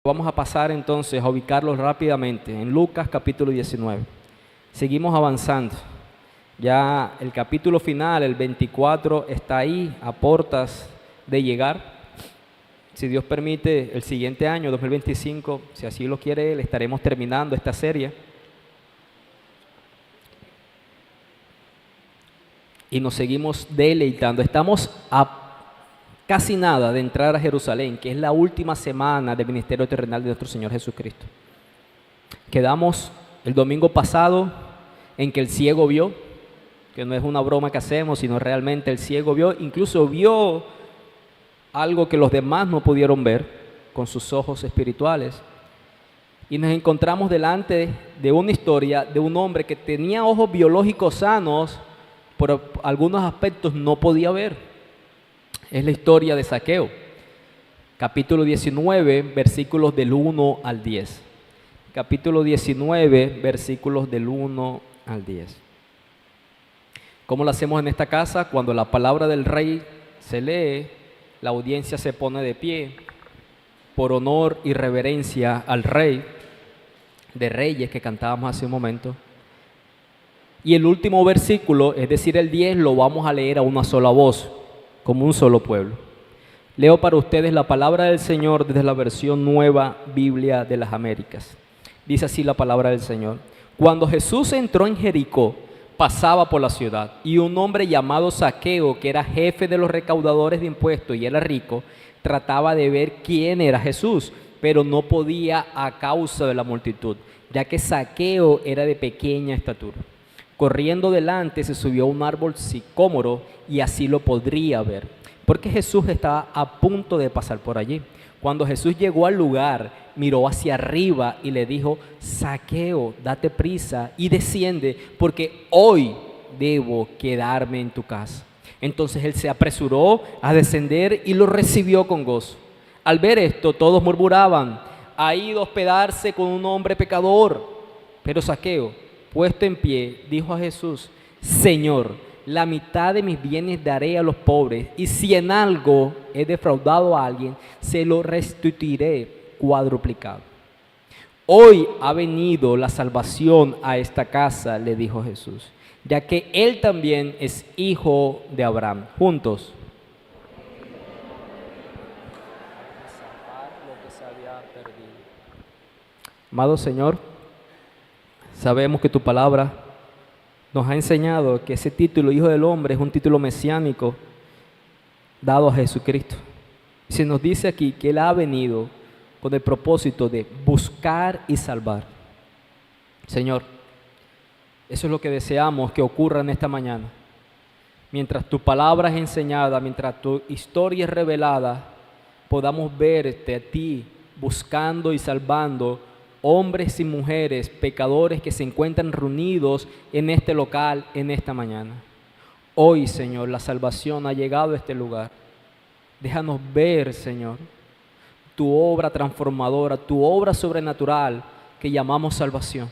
Vamos a pasar entonces a ubicarlos rápidamente en Lucas capítulo 19. Seguimos avanzando. Ya el capítulo final, el 24, está ahí a puertas de llegar. Si Dios permite, el siguiente año, 2025, si así lo quiere Él, estaremos terminando esta serie. Y nos seguimos deleitando. Estamos a casi nada de entrar a Jerusalén, que es la última semana del ministerio terrenal de nuestro Señor Jesucristo. Quedamos el domingo pasado en que el ciego vio, que no es una broma que hacemos, sino realmente el ciego vio, incluso vio algo que los demás no pudieron ver con sus ojos espirituales. Y nos encontramos delante de una historia de un hombre que tenía ojos biológicos sanos, pero algunos aspectos no podía ver. Es la historia de Zaqueo, capítulo 19, versículos del 1 al 10. Capítulo 19, versículos del 1 al 10. ¿Cómo lo hacemos en esta casa? Cuando la palabra del rey se lee, la audiencia se pone de pie por honor y reverencia al rey de reyes que cantábamos hace un momento. Y el último versículo, es decir, el 10, lo vamos a leer a una sola voz, como un solo pueblo. Leo para ustedes la palabra del Señor desde la versión Nueva Biblia de las Américas. Dice así la palabra del Señor. Cuando Jesús entró en Jericó, pasaba por la ciudad, y un hombre llamado Zaqueo, que era jefe de los recaudadores de impuestos y era rico, trataba de ver quién era Jesús, pero no podía a causa de la multitud, ya que Zaqueo era de pequeña estatura. Corriendo delante se subió a un árbol sicómoro y así lo podría ver, porque Jesús estaba a punto de pasar por allí. Cuando Jesús llegó al lugar, miró hacia arriba y le dijo: Zaqueo, date prisa y desciende, porque hoy debo quedarme en tu casa. Entonces él se apresuró a descender y lo recibió con gozo. Al ver esto, todos murmuraban: ha ido a hospedarse con un hombre pecador. Pero Zaqueo, puesto en pie, dijo a Jesús: Señor, la mitad de mis bienes daré a los pobres, y si en algo he defraudado a alguien, se lo restituiré cuadruplicado. Hoy ha venido la salvación a esta casa, le dijo Jesús, ya que él también es hijo de Abraham. Juntos. Amado Señor, sabemos que tu palabra nos ha enseñado que ese título, Hijo del Hombre, es un título mesiánico dado a Jesucristo. Se nos dice aquí que Él ha venido con el propósito de buscar y salvar. Señor, eso es lo que deseamos que ocurra en esta mañana. Mientras tu palabra es enseñada, mientras tu historia es revelada, podamos verte a ti buscando y salvando hombres y mujeres, pecadores que se encuentran reunidos en este local, en esta mañana. Hoy, Señor, la salvación ha llegado a este lugar. Déjanos ver, Señor, tu obra transformadora, tu obra sobrenatural que llamamos salvación.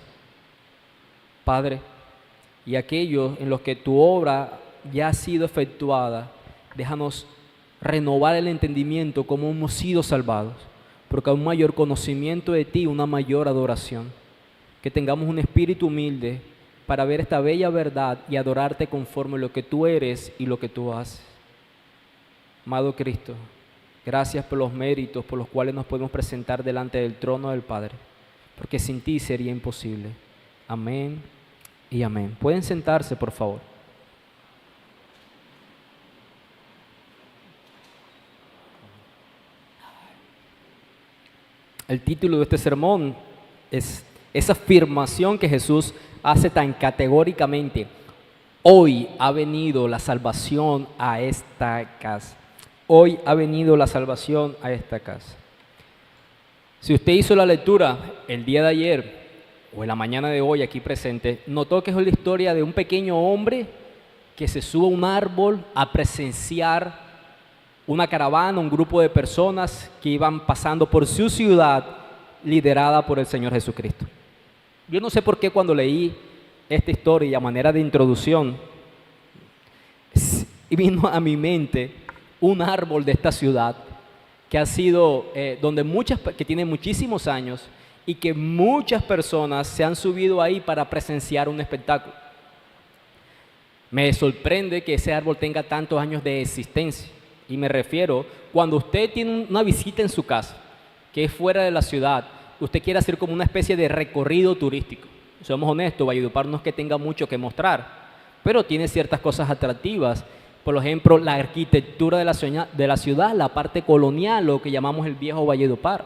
Padre, y aquellos en los que tu obra ya ha sido efectuada, déjanos renovar el entendimiento como hemos sido salvados, porque hay un mayor conocimiento de ti, una mayor adoración. Que tengamos un espíritu humilde para ver esta bella verdad y adorarte conforme lo que tú eres y lo que tú haces. Amado Cristo, gracias por los méritos por los cuales nos podemos presentar delante del trono del Padre, porque sin ti sería imposible. Amén y amén. Pueden sentarse, por favor. El título de este sermón es esa afirmación que Jesús hace tan categóricamente: hoy ha venido la salvación a esta casa. Hoy ha venido la salvación a esta casa. Si usted hizo la lectura el día de ayer o en la mañana de hoy aquí presente, notó que es la historia de un pequeño hombre que se sube a un árbol a presenciar una caravana, un grupo de personas que iban pasando por su ciudad liderada por el Señor Jesucristo. Yo no sé por qué cuando leí esta historia a manera de introducción, vino a mi mente un árbol de esta ciudad que ha sido, que tiene muchísimos años y que muchas personas se han subido ahí para presenciar un espectáculo. Me sorprende que ese árbol tenga tantos años de existencia. Y me refiero, cuando usted tiene una visita en su casa, que es fuera de la ciudad, usted quiere hacer como una especie de recorrido turístico. Somos honestos, Valledupar no es que tenga mucho que mostrar, pero tiene ciertas cosas atractivas. Por ejemplo, la arquitectura de la ciudad, la parte colonial, lo que llamamos el viejo Valledupar.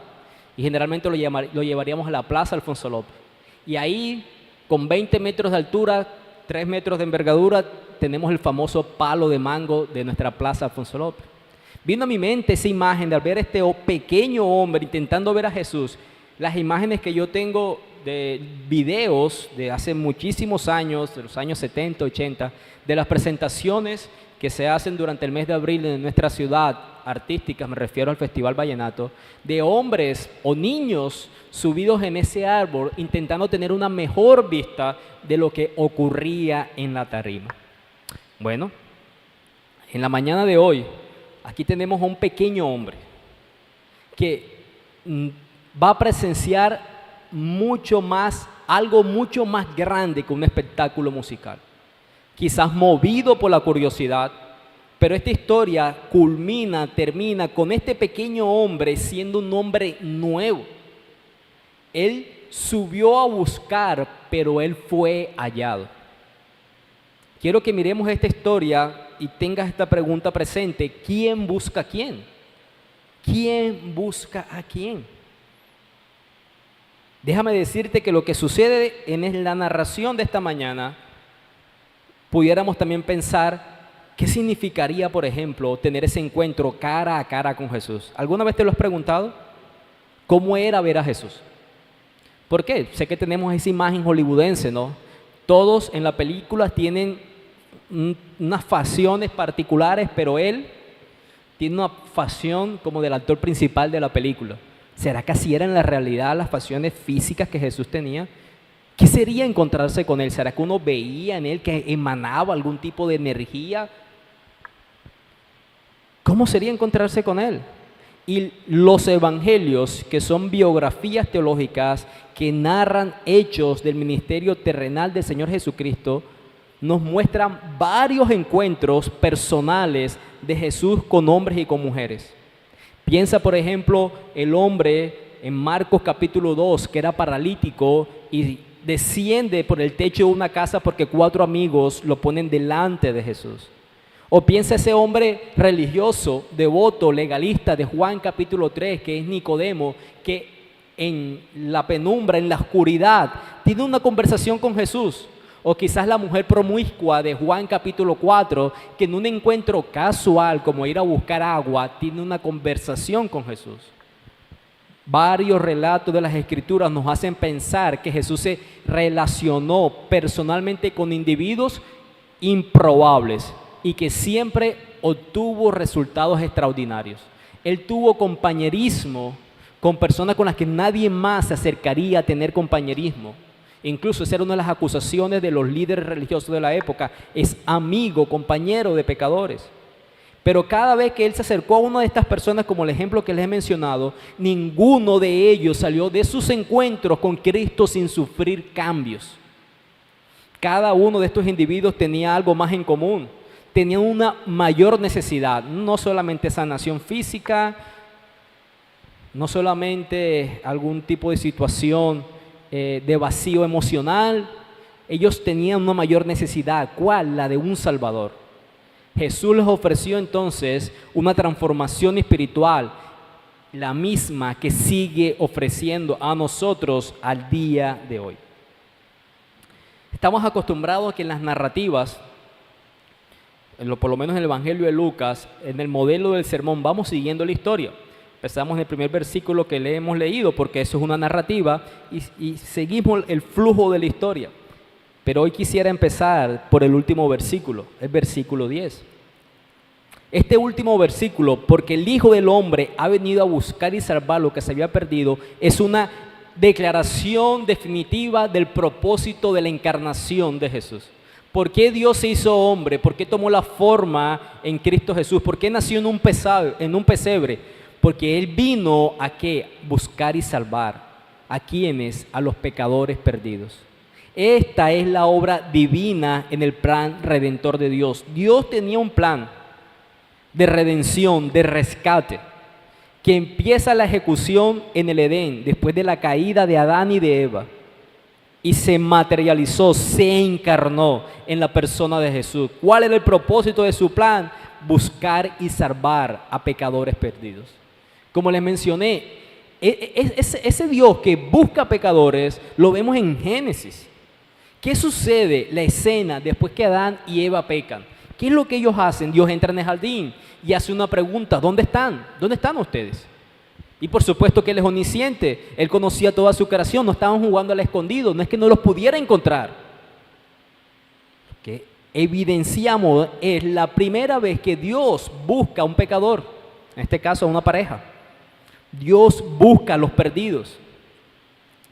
Y generalmente lo llevaríamos a la Plaza Alfonso López. Y ahí, con 20 metros de altura, 3 metros de envergadura, tenemos el famoso palo de mango de nuestra Plaza Alfonso López. Vino a mi mente esa imagen de al ver a este pequeño hombre intentando ver a Jesús. Las imágenes que yo tengo de videos de hace muchísimos años, de los años 70, 80, de las presentaciones que se hacen durante el mes de abril en nuestra ciudad, artísticas, me refiero al Festival Vallenato, de hombres o niños subidos en ese árbol intentando tener una mejor vista de lo que ocurría en la tarima. Bueno, en la mañana de hoy, aquí tenemos a un pequeño hombre que va a presenciar algo mucho más grande que un espectáculo musical. Quizás movido por la curiosidad, pero esta historia termina con este pequeño hombre siendo un hombre nuevo. Él subió a buscar, pero él fue hallado. Quiero que miremos esta historia y tengas esta pregunta presente: ¿quién busca a quién? ¿Quién busca a quién? Déjame decirte que lo que sucede en la narración de esta mañana, pudiéramos también pensar qué significaría, por ejemplo, tener ese encuentro cara a cara con Jesús. ¿Alguna vez te lo has preguntado? ¿Cómo era ver a Jesús? ¿Por qué? Sé que tenemos esa imagen hollywoodense, ¿no? Todos en la película tienen unas facciones particulares, pero él tiene una facción como del actor principal de la película. ¿Será que así eran en la realidad las facciones físicas que Jesús tenía? ¿Qué sería encontrarse con él? ¿Será que uno veía en él que emanaba algún tipo de energía? ¿Cómo sería encontrarse con él? Y los evangelios, que son biografías teológicas que narran hechos del ministerio terrenal del Señor Jesucristo, nos muestran varios encuentros personales de Jesús con hombres y con mujeres. Piensa, por ejemplo, el hombre en Marcos capítulo 2, que era paralítico y desciende por el techo de una casa porque 4 amigos lo ponen delante de Jesús. O piensa ese hombre religioso, devoto, legalista de Juan capítulo 3, que es Nicodemo, que en la penumbra, en la oscuridad, tiene una conversación con Jesús. O quizás la mujer promiscua de Juan capítulo 4, que en un encuentro casual, como ir a buscar agua, tiene una conversación con Jesús. Varios relatos de las Escrituras nos hacen pensar que Jesús se relacionó personalmente con individuos improbables y que siempre obtuvo resultados extraordinarios. Él tuvo compañerismo con personas con las que nadie más se acercaría a tener compañerismo. Incluso esa era una de las acusaciones de los líderes religiosos de la época: es amigo, compañero de pecadores. Pero cada vez que él se acercó a una de estas personas, como el ejemplo que les he mencionado, ninguno de ellos salió de sus encuentros con Cristo sin sufrir cambios. Cada uno de estos individuos tenía algo más en común. Tenían una mayor necesidad, no solamente sanación física, no solamente algún tipo de situación de vacío emocional. Ellos tenían una mayor necesidad. ¿Cuál? La de un Salvador. Jesús les ofreció entonces una transformación espiritual, la misma que sigue ofreciendo a nosotros al día de hoy. Estamos acostumbrados a que en las narrativas, por lo menos en el Evangelio de Lucas, en el modelo del sermón, vamos siguiendo la historia. Empezamos en el primer versículo que le hemos leído, porque eso es una narrativa, y seguimos el flujo de la historia. Pero hoy quisiera empezar por el último versículo, el versículo 10. Este último versículo, porque el Hijo del Hombre ha venido a buscar y salvar lo que se había perdido, es una declaración definitiva del propósito de la encarnación de Jesús. ¿Por qué Dios se hizo hombre? ¿Por qué tomó la forma en Cristo Jesús? ¿Por qué nació en un pesebre? Porque Él vino a ¿qué? Buscar y salvar. ¿A quiénes? A los pecadores perdidos. Esta es la obra divina en el plan redentor de Dios. Dios tenía un plan de redención, de rescate, que empieza la ejecución en el Edén, después de la caída de Adán y de Eva, y se materializó, se encarnó en la persona de Jesús. ¿Cuál era el propósito de su plan? Buscar y salvar a pecadores perdidos. Como les mencioné, ese Dios que busca pecadores lo vemos en Génesis. ¿Qué sucede? La escena después que Adán y Eva pecan. ¿Qué es lo que ellos hacen? Dios entra en el jardín y hace una pregunta: ¿dónde están? ¿Dónde están ustedes? Y por supuesto que Él es omnisciente, Él conocía toda su creación, no estaban jugando al escondido, no es que no los pudiera encontrar. Lo que evidenciamos es la primera vez que Dios busca a un pecador, en este caso a una pareja. Dios busca a los perdidos.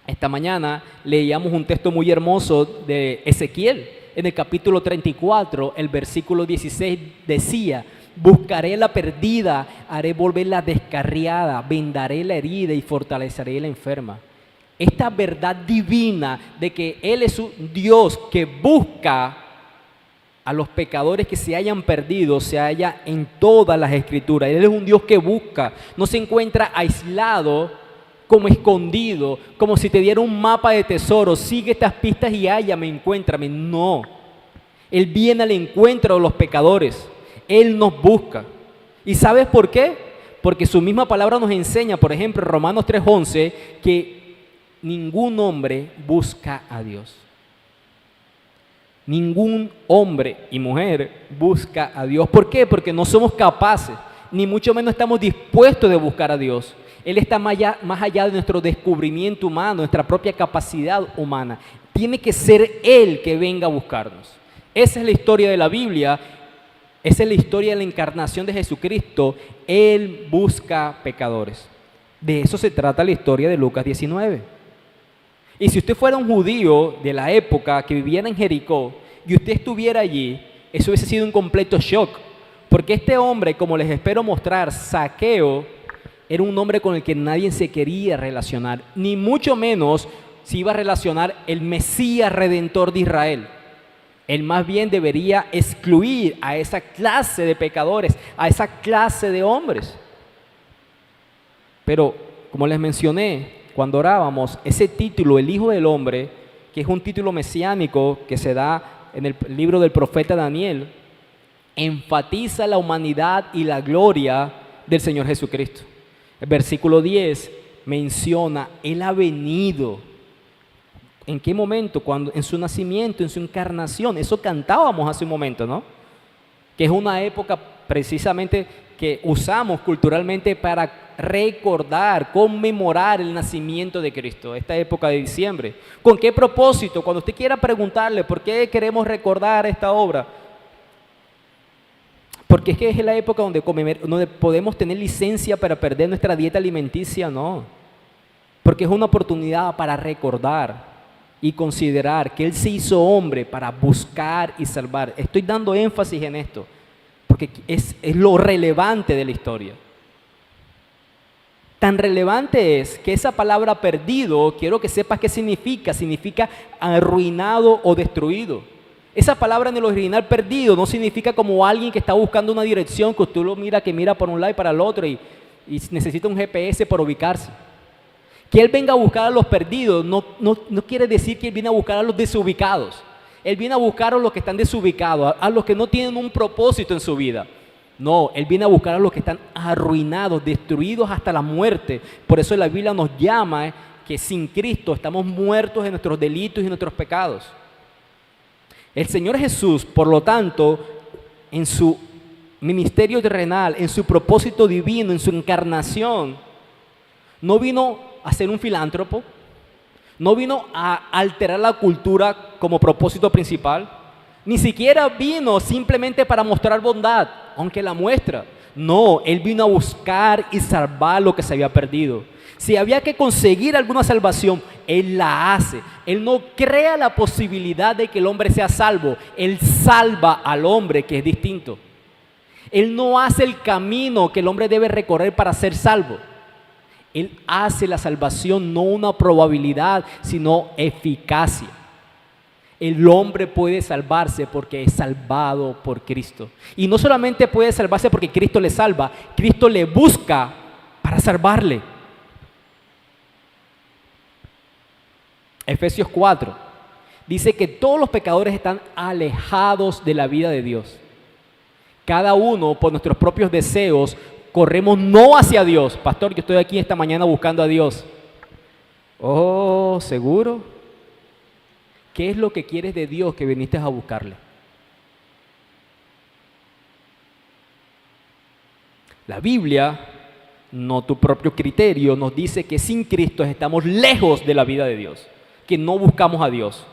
Esta mañana leíamos un texto muy hermoso de Ezequiel. En el capítulo 34, el versículo 16 decía: buscaré la perdida, haré volver la descarriada, vendaré la herida y fortaleceré la enferma. Esta verdad divina de que Él es un Dios que busca a los pecadores que se hayan perdido, se halla en todas las escrituras. Él es un Dios que busca, no se encuentra aislado, como escondido, como si te diera un mapa de tesoro: sigue estas pistas y hállame, encuéntrame. No, Él viene al encuentro de los pecadores, Él nos busca. ¿Y sabes por qué? Porque su misma palabra nos enseña, por ejemplo, en Romanos 3:11, que ningún hombre busca a Dios. Ningún hombre y mujer busca a Dios. ¿Por qué? Porque no somos capaces, ni mucho menos estamos dispuestos de buscar a Dios. Él está más allá de nuestro descubrimiento humano, nuestra propia capacidad humana. Tiene que ser Él que venga a buscarnos. Esa es la historia de la Biblia, esa es la historia de la encarnación de Jesucristo. Él busca pecadores. De eso se trata la historia de Lucas 19. Y si usted fuera un judío de la época que viviera en Jericó y usted estuviera allí, eso hubiese sido un completo shock. Porque este hombre, como les espero mostrar, Zaqueo, era un hombre con el que nadie se quería relacionar, ni mucho menos se iba a relacionar el Mesías Redentor de Israel. Él más bien debería excluir a esa clase de pecadores, a esa clase de hombres. Pero, como les mencioné, cuando orábamos, ese título, el Hijo del Hombre, que es un título mesiánico que se da en el libro del profeta Daniel, enfatiza la humanidad y la gloria del Señor Jesucristo. El versículo 10 menciona: Él ha venido. ¿En qué momento? Cuando en su nacimiento, en su encarnación. Eso cantábamos hace un momento, ¿no? Que es una época precisamente que usamos culturalmente para recordar, conmemorar el nacimiento de Cristo, esta época de diciembre. ¿Con qué propósito? Cuando usted quiera preguntarle por qué queremos recordar esta obra, porque es que es la época donde podemos tener licencia para perder nuestra dieta alimenticia, no. Porque es una oportunidad para recordar y considerar que Él se hizo hombre para buscar y salvar. Estoy dando énfasis en esto, porque es lo relevante de la historia. Tan relevante es que esa palabra perdido, quiero que sepas qué significa. Significa arruinado o destruido. Esa palabra en el original perdido no significa como alguien que está buscando una dirección, que usted lo mira, que mira por un lado y para el otro y necesita un GPS para ubicarse. Que Él venga a buscar a los perdidos no quiere decir que Él viene a buscar a los desubicados. Él viene a buscar a los que están desubicados, a los que no tienen un propósito en su vida. No, Él viene a buscar a los que están arruinados, destruidos hasta la muerte. Por eso la Biblia nos llama que sin Cristo estamos muertos en nuestros delitos y nuestros pecados. El Señor Jesús, por lo tanto, en su ministerio terrenal, en su propósito divino, en su encarnación, no vino a ser un filántropo, no vino a alterar la cultura como propósito principal, ni siquiera vino simplemente para mostrar bondad, aunque la muestra. No, Él vino a buscar y salvar lo que se había perdido. Si había que conseguir alguna salvación, Él la hace. Él no crea la posibilidad de que el hombre sea salvo. Él salva al hombre, que es distinto. Él no hace el camino que el hombre debe recorrer para ser salvo. Él hace la salvación no una probabilidad, sino eficacia. El hombre puede salvarse porque es salvado por Cristo. Y no solamente puede salvarse porque Cristo le salva, Cristo le busca para salvarle. Efesios 4 dice que todos los pecadores están alejados de la vida de Dios. Cada uno por nuestros propios deseos corremos no hacia Dios. Pastor, yo estoy aquí esta mañana buscando a Dios. Oh, ¿seguro? ¿Qué es lo que quieres de Dios que viniste a buscarle? La Biblia, no tu propio criterio, nos dice que sin Cristo estamos lejos de la vida de Dios, que no buscamos a Dios.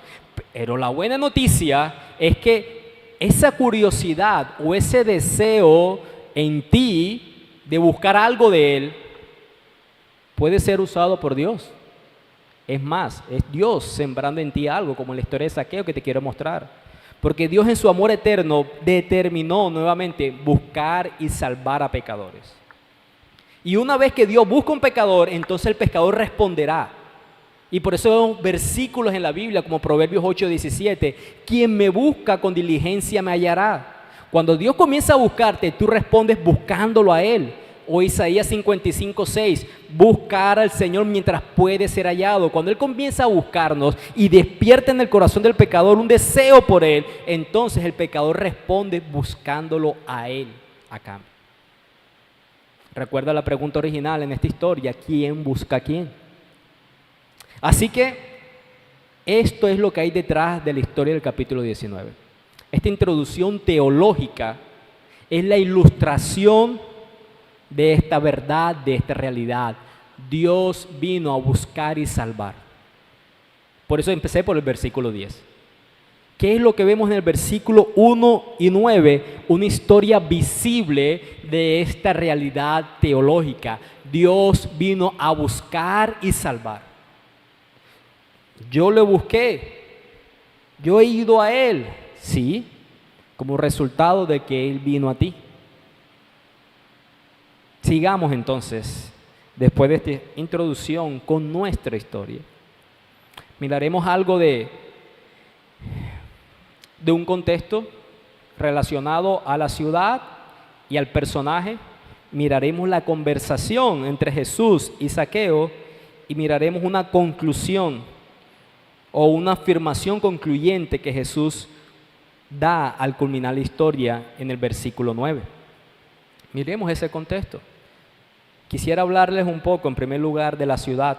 Pero la buena noticia es que esa curiosidad o ese deseo en ti de buscar algo de Él puede ser usado por Dios. Es más, es Dios sembrando en ti algo, como en la historia de Zaqueo que te quiero mostrar. Porque Dios en su amor eterno determinó nuevamente buscar y salvar a pecadores. Y una vez que Dios busca un pecador, entonces el pecador responderá. Y por eso vemos versículos en la Biblia como Proverbios 8:17. Quien me busca con diligencia me hallará. Cuando Dios comienza a buscarte, tú respondes buscándolo a Él. O Isaías 55:6, buscar al Señor mientras puede ser hallado. Cuando Él comienza a buscarnos y despierta en el corazón del pecador un deseo por Él, entonces el pecador responde buscándolo a Él a cambio. Recuerda la pregunta original en esta historia, ¿quién busca a quién? Así que esto es lo que hay detrás de la historia del capítulo 19. Esta introducción teológica es la ilustración de esta verdad, de esta realidad. Dios vino a buscar y salvar. Por eso empecé por el versículo 10. ¿Qué es lo que vemos en el versículo 1 y 9? Una historia visible de esta realidad teológica. Dios vino a buscar y salvar. Yo le busqué, yo he ido a Él, sí, como resultado de que Él vino a ti. Sigamos entonces, después de esta introducción, con nuestra historia. Miraremos algo de un contexto relacionado a la ciudad y al personaje. Miraremos la conversación entre Jesús y Zaqueo y miraremos una conclusión o una afirmación concluyente que Jesús da al culminar la historia en el versículo 9. Miremos ese contexto. Quisiera hablarles un poco, en primer lugar, de la ciudad,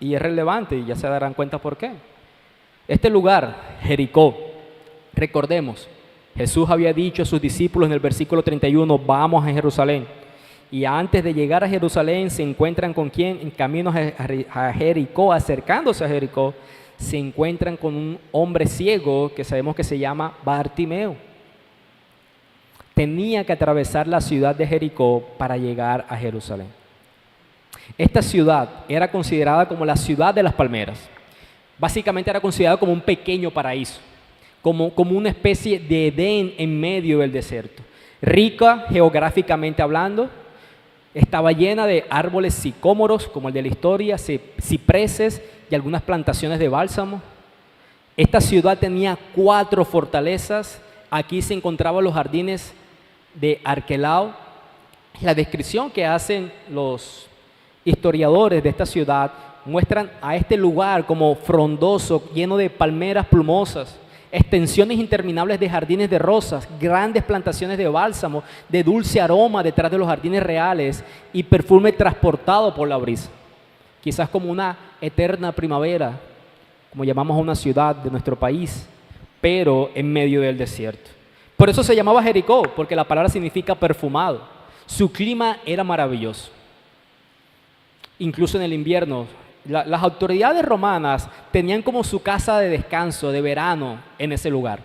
y es relevante, y ya se darán cuenta por qué. Este lugar, Jericó, recordemos, Jesús había dicho a sus discípulos en el versículo 31, vamos a Jerusalén, y antes de llegar a Jerusalén se encuentran con quién, en camino a Jericó, acercándose a Jericó, se encuentran con un hombre ciego que sabemos que se llama Bartimeo. Tenía que atravesar la ciudad de Jericó para llegar a Jerusalén. Esta ciudad era considerada como la ciudad de las palmeras. Básicamente era considerada como un pequeño paraíso, como una especie de Edén en medio del desierto. Rica geográficamente hablando, estaba llena de árboles sicómoros, como el de la historia, cipreses y algunas plantaciones de bálsamo. Esta ciudad tenía 4 fortalezas. Aquí se encontraban los jardines de Arquelao. La descripción que hacen los historiadores de esta ciudad muestran a este lugar como frondoso, lleno de palmeras plumosas, extensiones interminables de jardines de rosas, grandes plantaciones de bálsamo, de dulce aroma detrás de los jardines reales y perfume transportado por la brisa. Quizás como una eterna primavera, como llamamos a una ciudad de nuestro país, pero en medio del desierto. Por eso se llamaba Jericó, porque la palabra significa perfumado. Su clima era maravilloso. Incluso en el invierno, las autoridades romanas tenían como su casa de descanso, de verano, en ese lugar.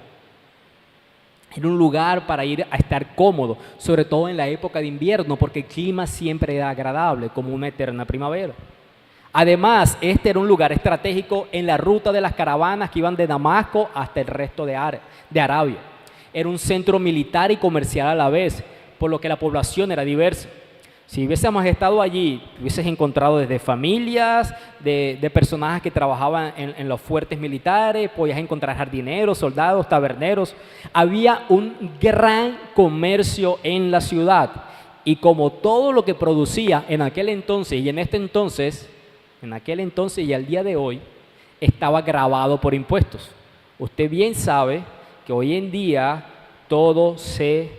Era un lugar para ir a estar cómodo, sobre todo en la época de invierno, porque el clima siempre era agradable, como una eterna primavera. Además, este era un lugar estratégico en la ruta de las caravanas que iban de Damasco hasta el resto de Arabia. Era un centro militar y comercial a la vez. por lo que la población era diversa. Si hubiésemos estado allí, hubieses encontrado desde familias, de personajes que trabajaban en los fuertes militares, podías encontrar jardineros, soldados, taberneros. Había un gran comercio en la ciudad. Y como todo lo que producía en aquel entonces y en este entonces, en aquel entonces y al día de hoy, estaba gravado por impuestos. Usted bien sabe que hoy en día todo se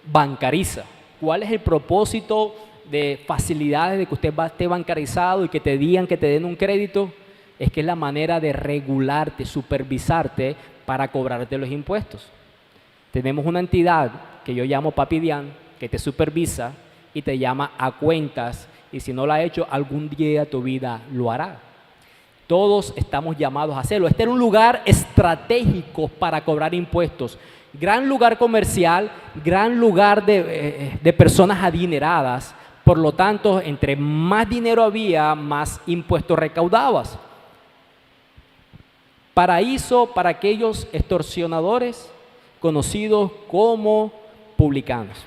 bancariza. ¿Cuál es el propósito de facilidades de que usted esté bancarizado y que te digan que te den un crédito? Es que es la manera de regularte, supervisarte para cobrarte los impuestos. Tenemos una entidad que yo llamo Papidian, que te supervisa y te llama a cuentas, y si no lo ha hecho, algún día tu vida lo hará. Todos estamos llamados a hacerlo. Este era un lugar estratégico para cobrar impuestos. Gran lugar comercial, gran lugar de personas adineradas. Por lo tanto, entre más dinero había, más impuestos recaudabas. Paraíso para aquellos extorsionadores conocidos como publicanos.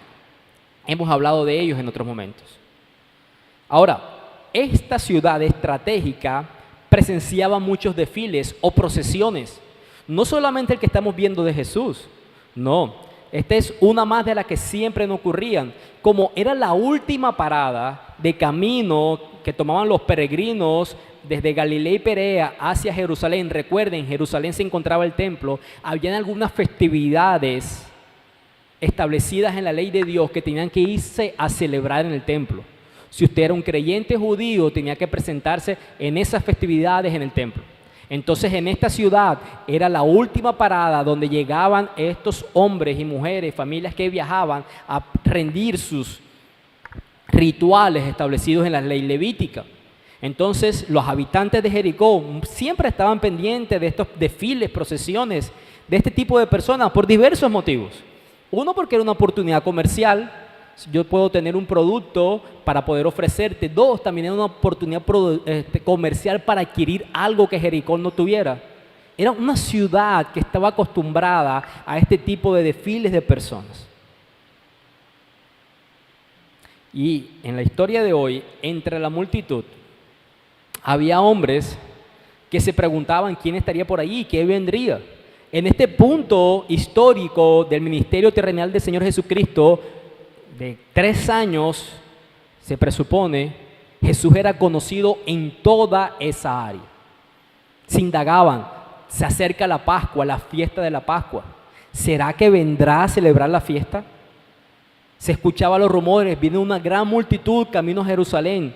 Hemos hablado de ellos en otros momentos. Ahora, esta ciudad estratégica presenciaba muchos desfiles o procesiones. No solamente el que estamos viendo de Jesús, no. Esta es una más de las que siempre no ocurrían. Como era la última parada de camino que tomaban los peregrinos desde Galilea y Perea hacia Jerusalén. Recuerden, en Jerusalén se encontraba el templo. Habían algunas festividades establecidas en la ley de Dios que tenían que irse a celebrar en el templo. Si usted era un creyente judío, tenía que presentarse en esas festividades en el templo. Entonces, en esta ciudad era la última parada donde llegaban estos hombres y mujeres, familias que viajaban a rendir sus rituales establecidos en la ley levítica. Entonces, los habitantes de Jericó siempre estaban pendientes de estos desfiles, procesiones, de este tipo de personas por diversos motivos. Uno, porque era una oportunidad comercial. Yo puedo tener un producto para poder ofrecerte. Dos, también era una oportunidad comercial para adquirir algo que Jericó no tuviera. Era una ciudad que estaba acostumbrada a este tipo de desfiles de personas. Y en la historia de hoy, entre la multitud, había hombres que se preguntaban quién estaría por allí, qué vendría. En este punto histórico del ministerio terrenal del Señor Jesucristo, de 3 años, se presupone, Jesús era conocido en toda esa área. Se indagaban, se acerca la Pascua, la fiesta de la Pascua. ¿Será que vendrá a celebrar la fiesta? Se escuchaban los rumores, viene una gran multitud camino a Jerusalén.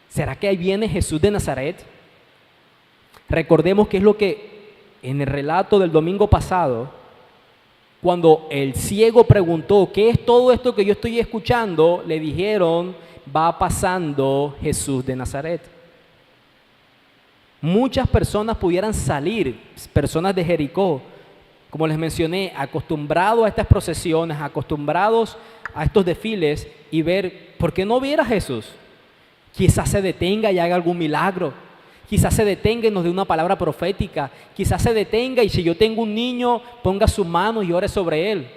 ¿Será que ahí viene Jesús de Nazaret? Recordemos que es lo que en el relato del domingo pasado, cuando el ciego preguntó, ¿qué es todo esto que yo estoy escuchando?, le dijeron, va pasando Jesús de Nazaret. Muchas personas pudieran salir, personas de Jericó, como les mencioné, acostumbrados a estas procesiones, acostumbrados a estos desfiles, y ver, ¿por qué no viera a Jesús? Quizás se detenga y haga algún milagro. Quizás se detenga y nos dé una palabra profética. Quizás se detenga y si yo tengo un niño, ponga su mano y ore sobre él.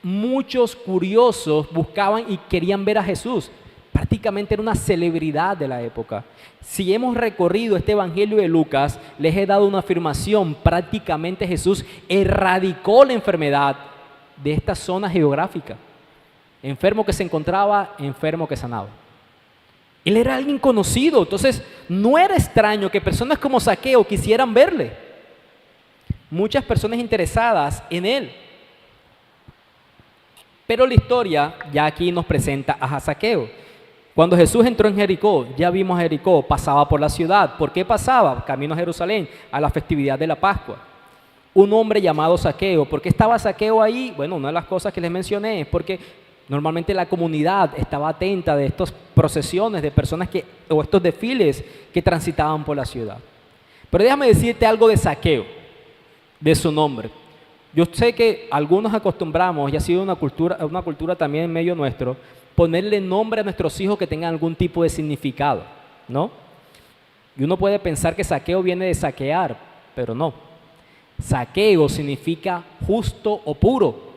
Muchos curiosos buscaban y querían ver a Jesús. Prácticamente era una celebridad de la época. Si hemos recorrido este evangelio de Lucas, les he dado una afirmación. Prácticamente Jesús erradicó la enfermedad de esta zona geográfica. Enfermo que se encontraba, enfermo que sanaba. Él era alguien conocido, entonces no era extraño que personas como Zaqueo quisieran verle. Muchas personas interesadas en él. Pero la historia ya aquí nos presenta a Zaqueo. Cuando Jesús entró en Jericó, ya vimos a Jericó, pasaba por la ciudad. ¿Por qué pasaba? Camino a Jerusalén, a la festividad de la Pascua. Un hombre llamado Zaqueo. ¿Por qué estaba Zaqueo ahí? Bueno, una de las cosas que les mencioné es porque normalmente la comunidad estaba atenta de estas procesiones de personas o estos desfiles que transitaban por la ciudad. Pero déjame decirte algo de Zaqueo, de su nombre. Yo sé que algunos acostumbramos, y ha sido una cultura también en medio nuestro, ponerle nombre a nuestros hijos que tengan algún tipo de significado, ¿no? Y uno puede pensar que Zaqueo viene de saquear, pero no. Zaqueo significa justo o puro.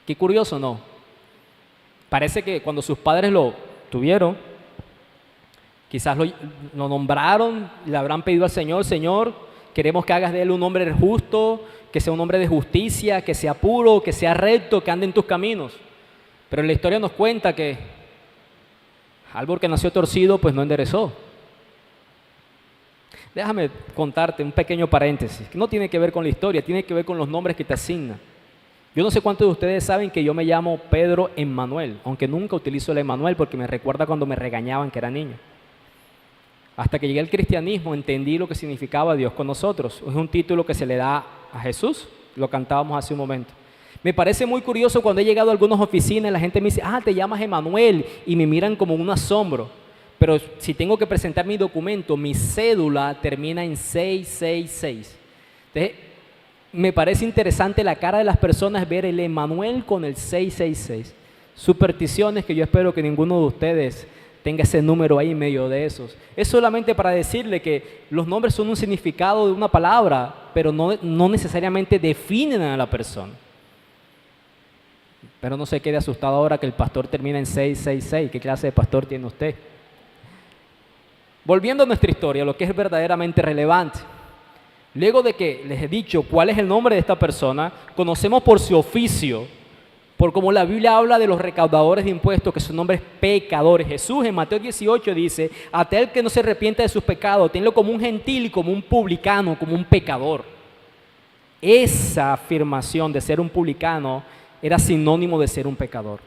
Qué curioso, ¿no? Parece que cuando sus padres lo tuvieron, quizás lo nombraron, le habrán pedido al Señor, Señor, queremos que hagas de él un hombre justo, que sea un hombre de justicia, que sea puro, que sea recto, que ande en tus caminos. Pero la historia nos cuenta que árbol que nació torcido, pues no enderezó. Déjame contarte un pequeño paréntesis, que no tiene que ver con la historia, tiene que ver con los nombres que te asignan. Yo no sé cuántos de ustedes saben que yo me llamo Pedro Emmanuel, aunque nunca utilizo el Emmanuel porque me recuerda cuando me regañaban que era niño. Hasta que llegué al cristianismo entendí lo que significaba Dios con nosotros. Es un título que se le da a Jesús, lo cantábamos hace un momento. Me parece muy curioso cuando he llegado a algunas oficinas y la gente me dice, te llamas Emmanuel, y me miran como un asombro. Pero si tengo que presentar mi documento, mi cédula termina en 666. Entonces, me parece interesante la cara de las personas ver el Emmanuel con el 666. Supersticiones que yo espero que ninguno de ustedes tenga ese número ahí en medio de esos. Es solamente para decirle que los nombres son un significado de una palabra, pero no necesariamente definen a la persona. Pero no se quede asustado ahora que el pastor termina en 666. ¿Qué clase de pastor tiene usted? Volviendo a nuestra historia, lo que es verdaderamente relevante. Luego de que les he dicho cuál es el nombre de esta persona, conocemos por su oficio, por como la Biblia habla de los recaudadores de impuestos, que son hombres pecadores. Jesús en Mateo 18 dice, a aquel que no se arrepienta de sus pecados, tenlo como un gentil y como un publicano, como un pecador. Esa afirmación de ser un publicano era sinónimo de ser un pecador.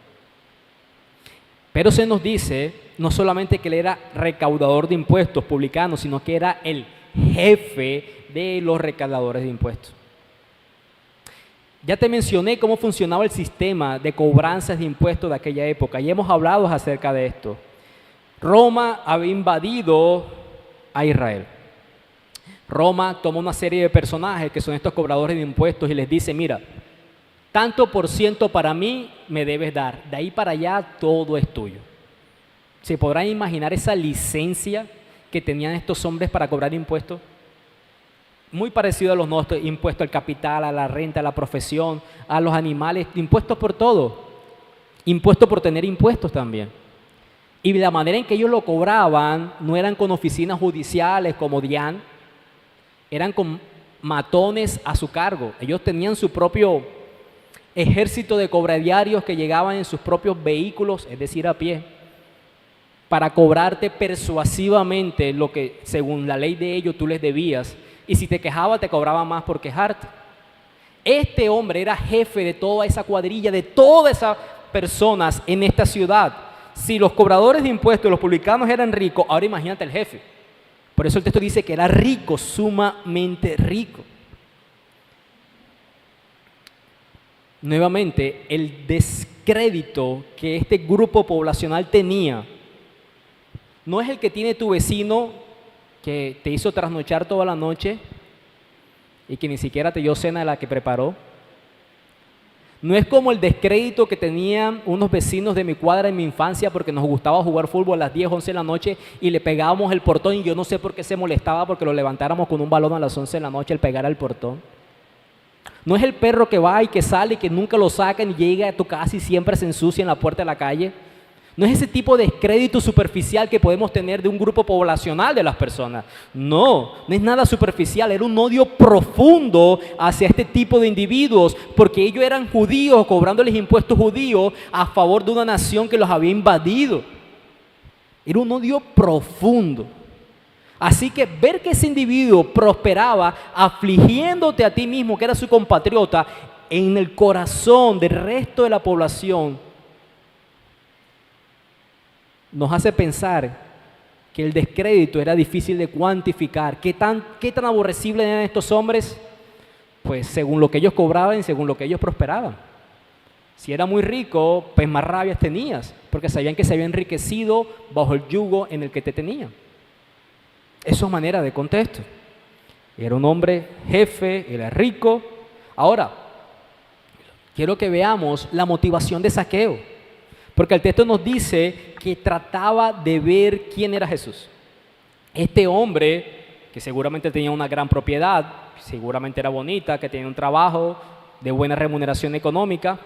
Pero se nos dice no solamente que él era recaudador de impuestos, publicano, sino que era el jefe de los recaudadores de impuestos. Ya te mencioné cómo funcionaba el sistema de cobranzas de impuestos de aquella época y hemos hablado acerca de esto. Roma había invadido a Israel. Roma toma una serie de personajes que son estos cobradores de impuestos y les dice, mira, tanto por ciento para mí me debes dar, de ahí para allá todo es tuyo. ¿Se podrán imaginar esa licencia que tenían estos hombres para cobrar impuestos? Muy parecido a los nuestros, impuestos al capital, a la renta, a la profesión, a los animales, impuestos por todo, impuestos por tener impuestos también. Y la manera en que ellos lo cobraban no eran con oficinas judiciales como DIAN, eran con matones a su cargo. Ellos tenían su propio ejército de cobradiarios que llegaban en sus propios vehículos, es decir, a pie, para cobrarte persuasivamente lo que según la ley de ellos tú les debías. Y si te quejabas, te cobraban más por quejarte. Este hombre era jefe de toda esa cuadrilla, de todas esas personas en esta ciudad. Si los cobradores de impuestos, los publicanos eran ricos, ahora imagínate el jefe. Por eso el texto dice que era rico, sumamente rico. Nuevamente, el descrédito que este grupo poblacional tenía no es el que tiene tu vecino que te hizo trasnochar toda la noche y que ni siquiera te dio cena de la que preparó. No es como el descrédito que tenían unos vecinos de mi cuadra en mi infancia porque nos gustaba jugar fútbol a las 10, 11 de la noche y le pegábamos el portón y yo no sé por qué se molestaba porque lo levantáramos con un balón a las 11 de la noche al pegar al portón. No es el perro que va y que sale y que nunca lo sacan y llega a tu casa y siempre se ensucia en la puerta de la calle. No es ese tipo de descrédito superficial que podemos tener de un grupo poblacional de las personas. No es nada superficial, era un odio profundo hacia este tipo de individuos, porque ellos eran judíos, cobrándoles impuestos judíos a favor de una nación que los había invadido. Era un odio profundo. Así que ver que ese individuo prosperaba afligiéndote a ti mismo, que era su compatriota, en el corazón del resto de la población, nos hace pensar que el descrédito era difícil de cuantificar. ¿Qué tan aborrecibles eran estos hombres? Pues según lo que ellos cobraban y según lo que ellos prosperaban. Si era muy rico, pues más rabias tenías, porque sabían que se había enriquecido bajo el yugo en el que te tenían. Eso es manera de contexto. Era un hombre jefe, era rico. Ahora, quiero que veamos la motivación de Zaqueo. Porque el texto nos dice que trataba de ver quién era Jesús. Este hombre, que seguramente tenía una gran propiedad, seguramente era bonita, que tenía un trabajo de buena remuneración económica,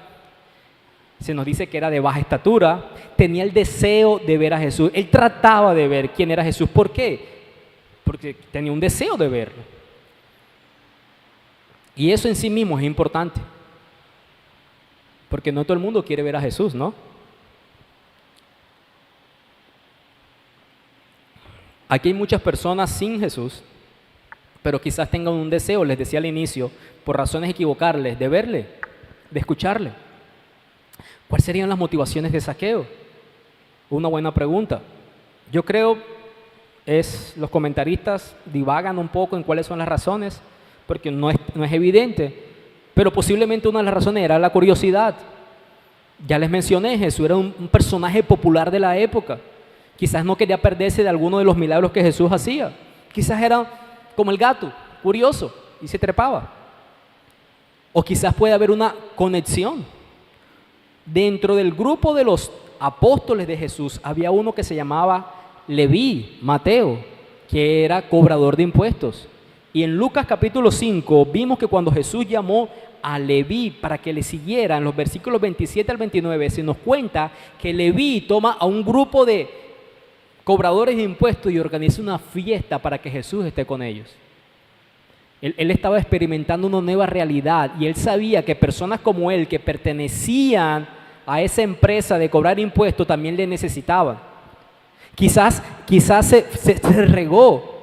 Se nos dice que era de baja estatura, tenía el deseo de ver a Jesús. Él trataba de ver quién era Jesús. ¿Por qué? Porque tenía un deseo de verlo. Y eso en sí mismo es importante. Porque no todo el mundo quiere ver a Jesús, ¿no? Aquí hay muchas personas sin Jesús, pero quizás tengan un deseo, les decía al inicio, por razones equivocables, de verle, de escucharle. ¿Cuáles serían las motivaciones de Zaqueo? Una buena pregunta. Yo creo los comentaristas divagan un poco en cuáles son las razones, porque no es evidente, pero posiblemente una de las razones era la curiosidad. Ya les mencioné, Jesús era un personaje popular de la época. Quizás no quería perderse de alguno de los milagros que Jesús hacía. Quizás era como el gato, curioso, y se trepaba. O quizás puede haber una conexión. Dentro del grupo de los apóstoles de Jesús había uno que se llamaba Leví, Mateo, que era cobrador de impuestos. Y en Lucas capítulo 5 vimos que cuando Jesús llamó a Leví para que le siguiera, en los versículos 27 al 29, se nos cuenta que Leví toma a un grupo de cobradores de impuestos y organiza una fiesta para que Jesús esté con ellos. Él estaba experimentando una nueva realidad y él sabía que personas como él, que pertenecían a esa empresa de cobrar impuestos, también le necesitaban. Quizás se regó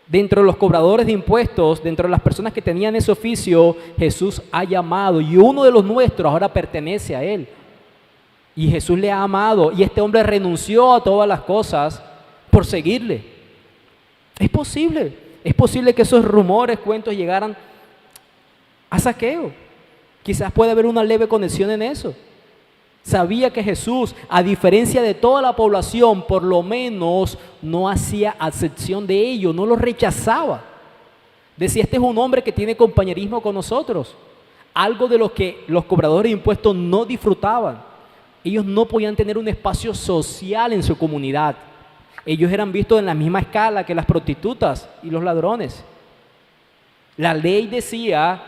dentro de los cobradores de impuestos, dentro de las personas que tenían ese oficio. Jesús ha llamado y uno de los nuestros ahora pertenece a él. Y Jesús le ha amado y este hombre renunció a todas las cosas por seguirle. Es posible que esos rumores, cuentos llegaran a Zaqueo. Quizás puede haber una leve conexión en eso. Sabía que Jesús, a diferencia de toda la población, por lo menos no hacía acepción de ello, no lo rechazaba. Decía, este es un hombre que tiene compañerismo con nosotros. Algo de lo que los cobradores de impuestos no disfrutaban. Ellos no podían tener un espacio social en su comunidad. Ellos eran vistos en la misma escala que las prostitutas y los ladrones. La ley decía,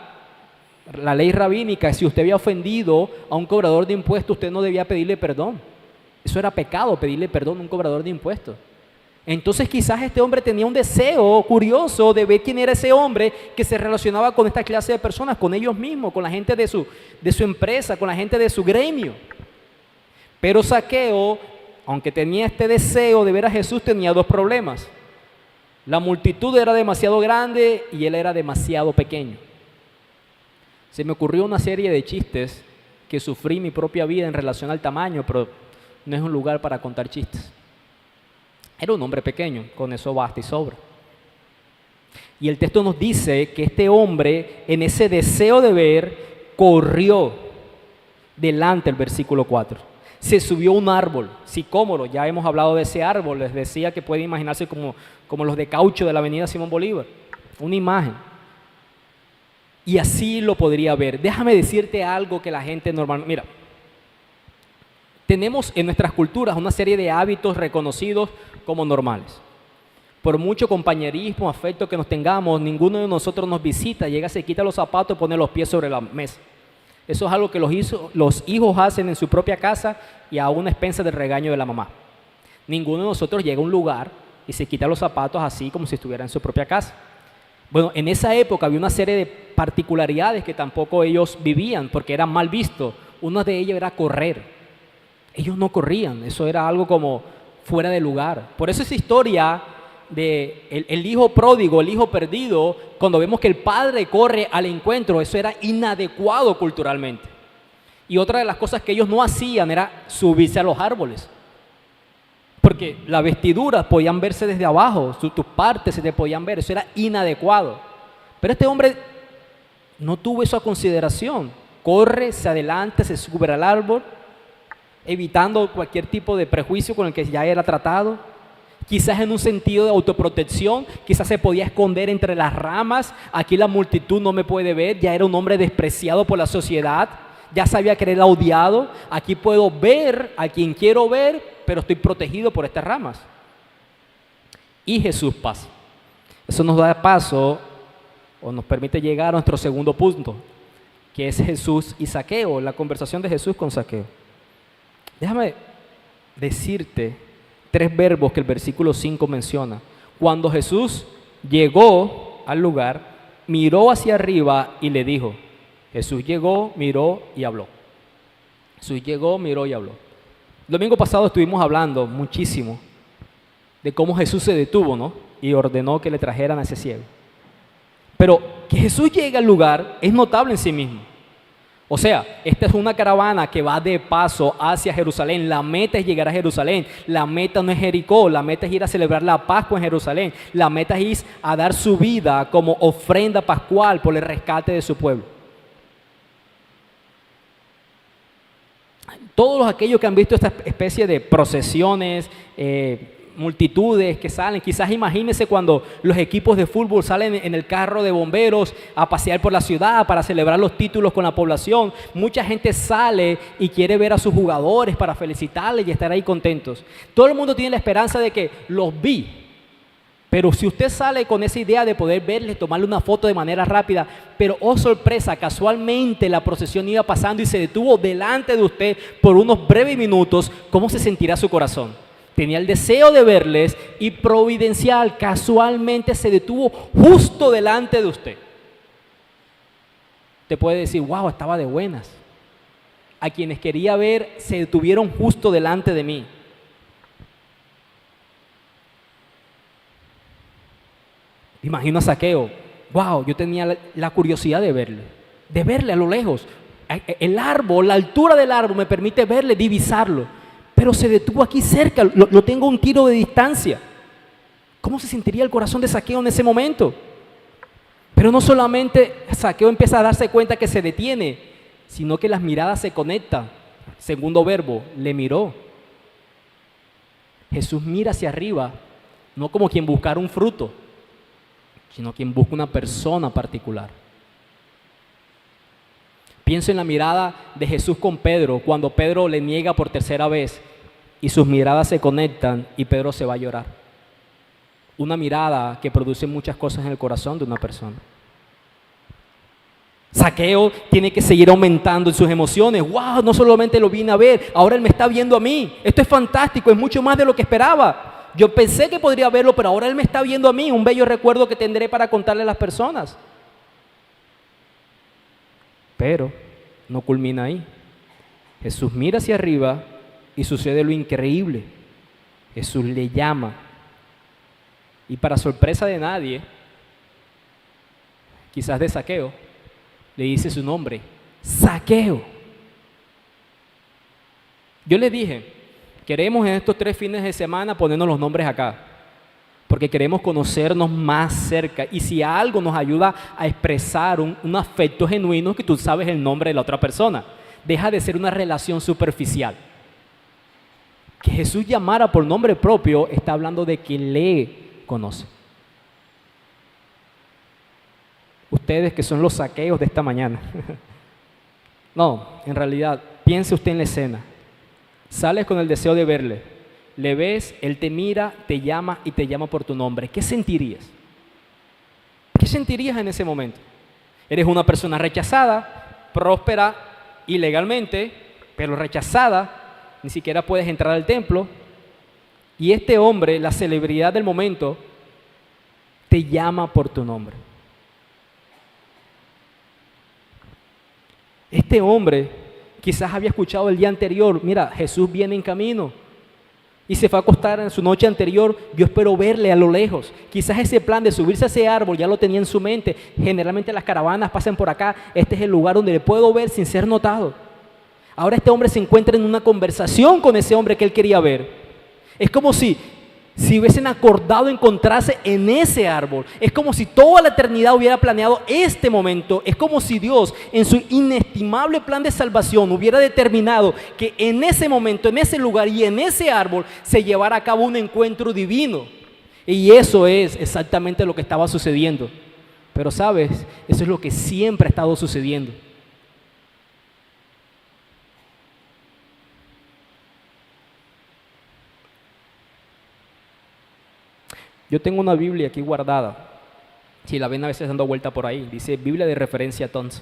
la ley rabínica, si usted había ofendido a un cobrador de impuestos, usted no debía pedirle perdón. Eso era pecado, pedirle perdón a un cobrador de impuestos. Entonces quizás este hombre tenía un deseo curioso de ver quién era ese hombre que se relacionaba con esta clase de personas, con ellos mismos, con la gente de su empresa, con la gente de su gremio. Pero Zaqueo, aunque tenía este deseo de ver a Jesús, tenía dos problemas. La multitud era demasiado grande y él era demasiado pequeño. Se me ocurrió una serie de chistes que sufrí en mi propia vida en relación al tamaño, pero no es un lugar para contar chistes. Era un hombre pequeño, con eso basta y sobra. Y el texto nos dice que este hombre, en ese deseo de ver, corrió delante del versículo 4. Se subió a un árbol, sicómoro, ya hemos hablado de ese árbol, les decía que puede imaginarse como los de caucho de la avenida Simón Bolívar, una imagen. Y así lo podría ver. Déjame decirte algo que la gente normalmente, mira, tenemos en nuestras culturas una serie de hábitos reconocidos como normales. Por mucho compañerismo, afecto que nos tengamos, ninguno de nosotros nos visita, llega, se quita los zapatos y pone los pies sobre la mesa. Eso es algo que los hijos hacen en su propia casa y a una expensa del regaño de la mamá. Ninguno de nosotros llega a un lugar y se quita los zapatos así como si estuviera en su propia casa. Bueno, en esa época había una serie de particularidades que tampoco ellos vivían porque eran mal vistos. Una de ellas era correr. Ellos no corrían, eso era algo como fuera de lugar. Por eso esa historia de el hijo pródigo, el hijo perdido, cuando vemos que el padre corre al encuentro, eso era inadecuado culturalmente. Y otra de las cosas que ellos no hacían era subirse a los árboles, porque las vestiduras podían verse desde abajo, tus partes se te podían ver, eso era inadecuado. Pero este hombre no tuvo eso a consideración, corre, se adelanta, se sube al árbol, evitando cualquier tipo de prejuicio con el que ya era tratado. Quizás en un sentido de autoprotección, quizás se podía esconder entre las ramas. Aquí la multitud no me puede ver, ya era un hombre despreciado por la sociedad, ya sabía que era odiado. Aquí puedo ver a quien quiero ver, pero estoy protegido por estas ramas. Y Jesús pasa. Eso nos da paso o nos permite llegar a nuestro segundo punto. que es Jesús y Zaqueo, la conversación de Jesús con Zaqueo. Déjame decirte 3 verbos que el versículo 5 menciona. Cuando Jesús llegó al lugar, miró hacia arriba y le dijo. Jesús llegó, miró y habló. Jesús llegó, miró y habló. El domingo pasado estuvimos hablando muchísimo de cómo Jesús se detuvo, ¿no? Y ordenó que le trajeran a ese ciego. Pero que Jesús llegue al lugar es notable en sí mismo. O sea, esta es una caravana que va de paso hacia Jerusalén. La meta es llegar a Jerusalén. La meta no es Jericó, la meta es ir a celebrar la Pascua en Jerusalén. La meta es ir a dar su vida como ofrenda pascual por el rescate de su pueblo. Todos aquellos que han visto esta especie de procesiones, multitudes que salen, quizás imagínense cuando los equipos de fútbol salen en el carro de bomberos a pasear por la ciudad para celebrar los títulos con la población. Mucha gente sale y quiere ver a sus jugadores para felicitarles y estar ahí contentos. Todo el mundo tiene la esperanza de que los vi. Pero si usted sale con esa idea de poder verles, tomarle una foto de manera rápida, pero oh sorpresa, casualmente la procesión iba pasando y se detuvo delante de usted por unos breves minutos, ¿cómo se sentirá su corazón? Tenía el deseo de verles y providencial, casualmente se detuvo justo delante de usted. Te puede decir, wow, estaba de buenas. A quienes quería ver se detuvieron justo delante de mí. Imagino a Zaqueo, wow, yo tenía la curiosidad de verle a lo lejos. El árbol, la altura del árbol me permite verle, divisarlo. Pero se detuvo aquí cerca, lo tengo a un tiro de distancia. ¿Cómo se sentiría el corazón de Zaqueo en ese momento? Pero no solamente Zaqueo empieza a darse cuenta que se detiene, sino que las miradas se conectan. Segundo verbo, le miró. Jesús mira hacia arriba, no como quien buscara un fruto, sino quien busca una persona particular. Pienso en la mirada de Jesús con Pedro, cuando Pedro le niega por tercera vez y sus miradas se conectan y Pedro se va a llorar. Una mirada que produce muchas cosas en el corazón de una persona. Zaqueo tiene que seguir aumentando en sus emociones. ¡Wow! No solamente lo vine a ver, ahora él me está viendo a mí. Esto es fantástico, es mucho más de lo que esperaba. Yo pensé que podría verlo, pero ahora él me está viendo a mí. Un bello recuerdo que tendré para contarle a las personas. Pero no culmina ahí. Jesús mira hacia arriba y sucede lo increíble. Jesús le llama. Y para sorpresa de nadie, quizás de Zaqueo, le dice su nombre, Zaqueo. Yo le dije, queremos en estos 3 fines de semana ponernos los nombres acá, porque queremos conocernos más cerca. Y si algo nos ayuda a expresar un afecto genuino, que tú sabes el nombre de la otra persona. Deja de ser una relación superficial. Que Jesús llamara por nombre propio está hablando de que le conoce. Ustedes que son los Zaqueos de esta mañana. No, en realidad, piense usted en la escena. Sales con el deseo de verle, le ves, él te mira, te llama y te llama por tu nombre. ¿Qué sentirías? ¿Qué sentirías en ese momento? Eres una persona rechazada, próspera ilegalmente, pero rechazada, ni siquiera puedes entrar al templo. Y este hombre, la celebridad del momento, te llama por tu nombre. Este hombre quizás había escuchado el día anterior, mira, Jesús viene en camino y se fue a acostar en su noche anterior, yo espero verle a lo lejos. Quizás ese plan de subirse a ese árbol ya lo tenía en su mente. Generalmente las caravanas pasan por acá, este es el lugar donde le puedo ver sin ser notado. Ahora este hombre se encuentra en una conversación con ese hombre que él quería ver. Es como si hubiesen acordado encontrarse en ese árbol. Es como si toda la eternidad hubiera planeado este momento. Es como si Dios, en su inestimable plan de salvación, hubiera determinado que en ese momento, en ese lugar y en ese árbol se llevara a cabo un encuentro divino. Y eso es exactamente lo que estaba sucediendo. Pero sabes, eso es lo que siempre ha estado sucediendo. Yo tengo una Biblia aquí guardada, si la ven a veces dando vuelta por ahí, dice Biblia de referencia Thompson.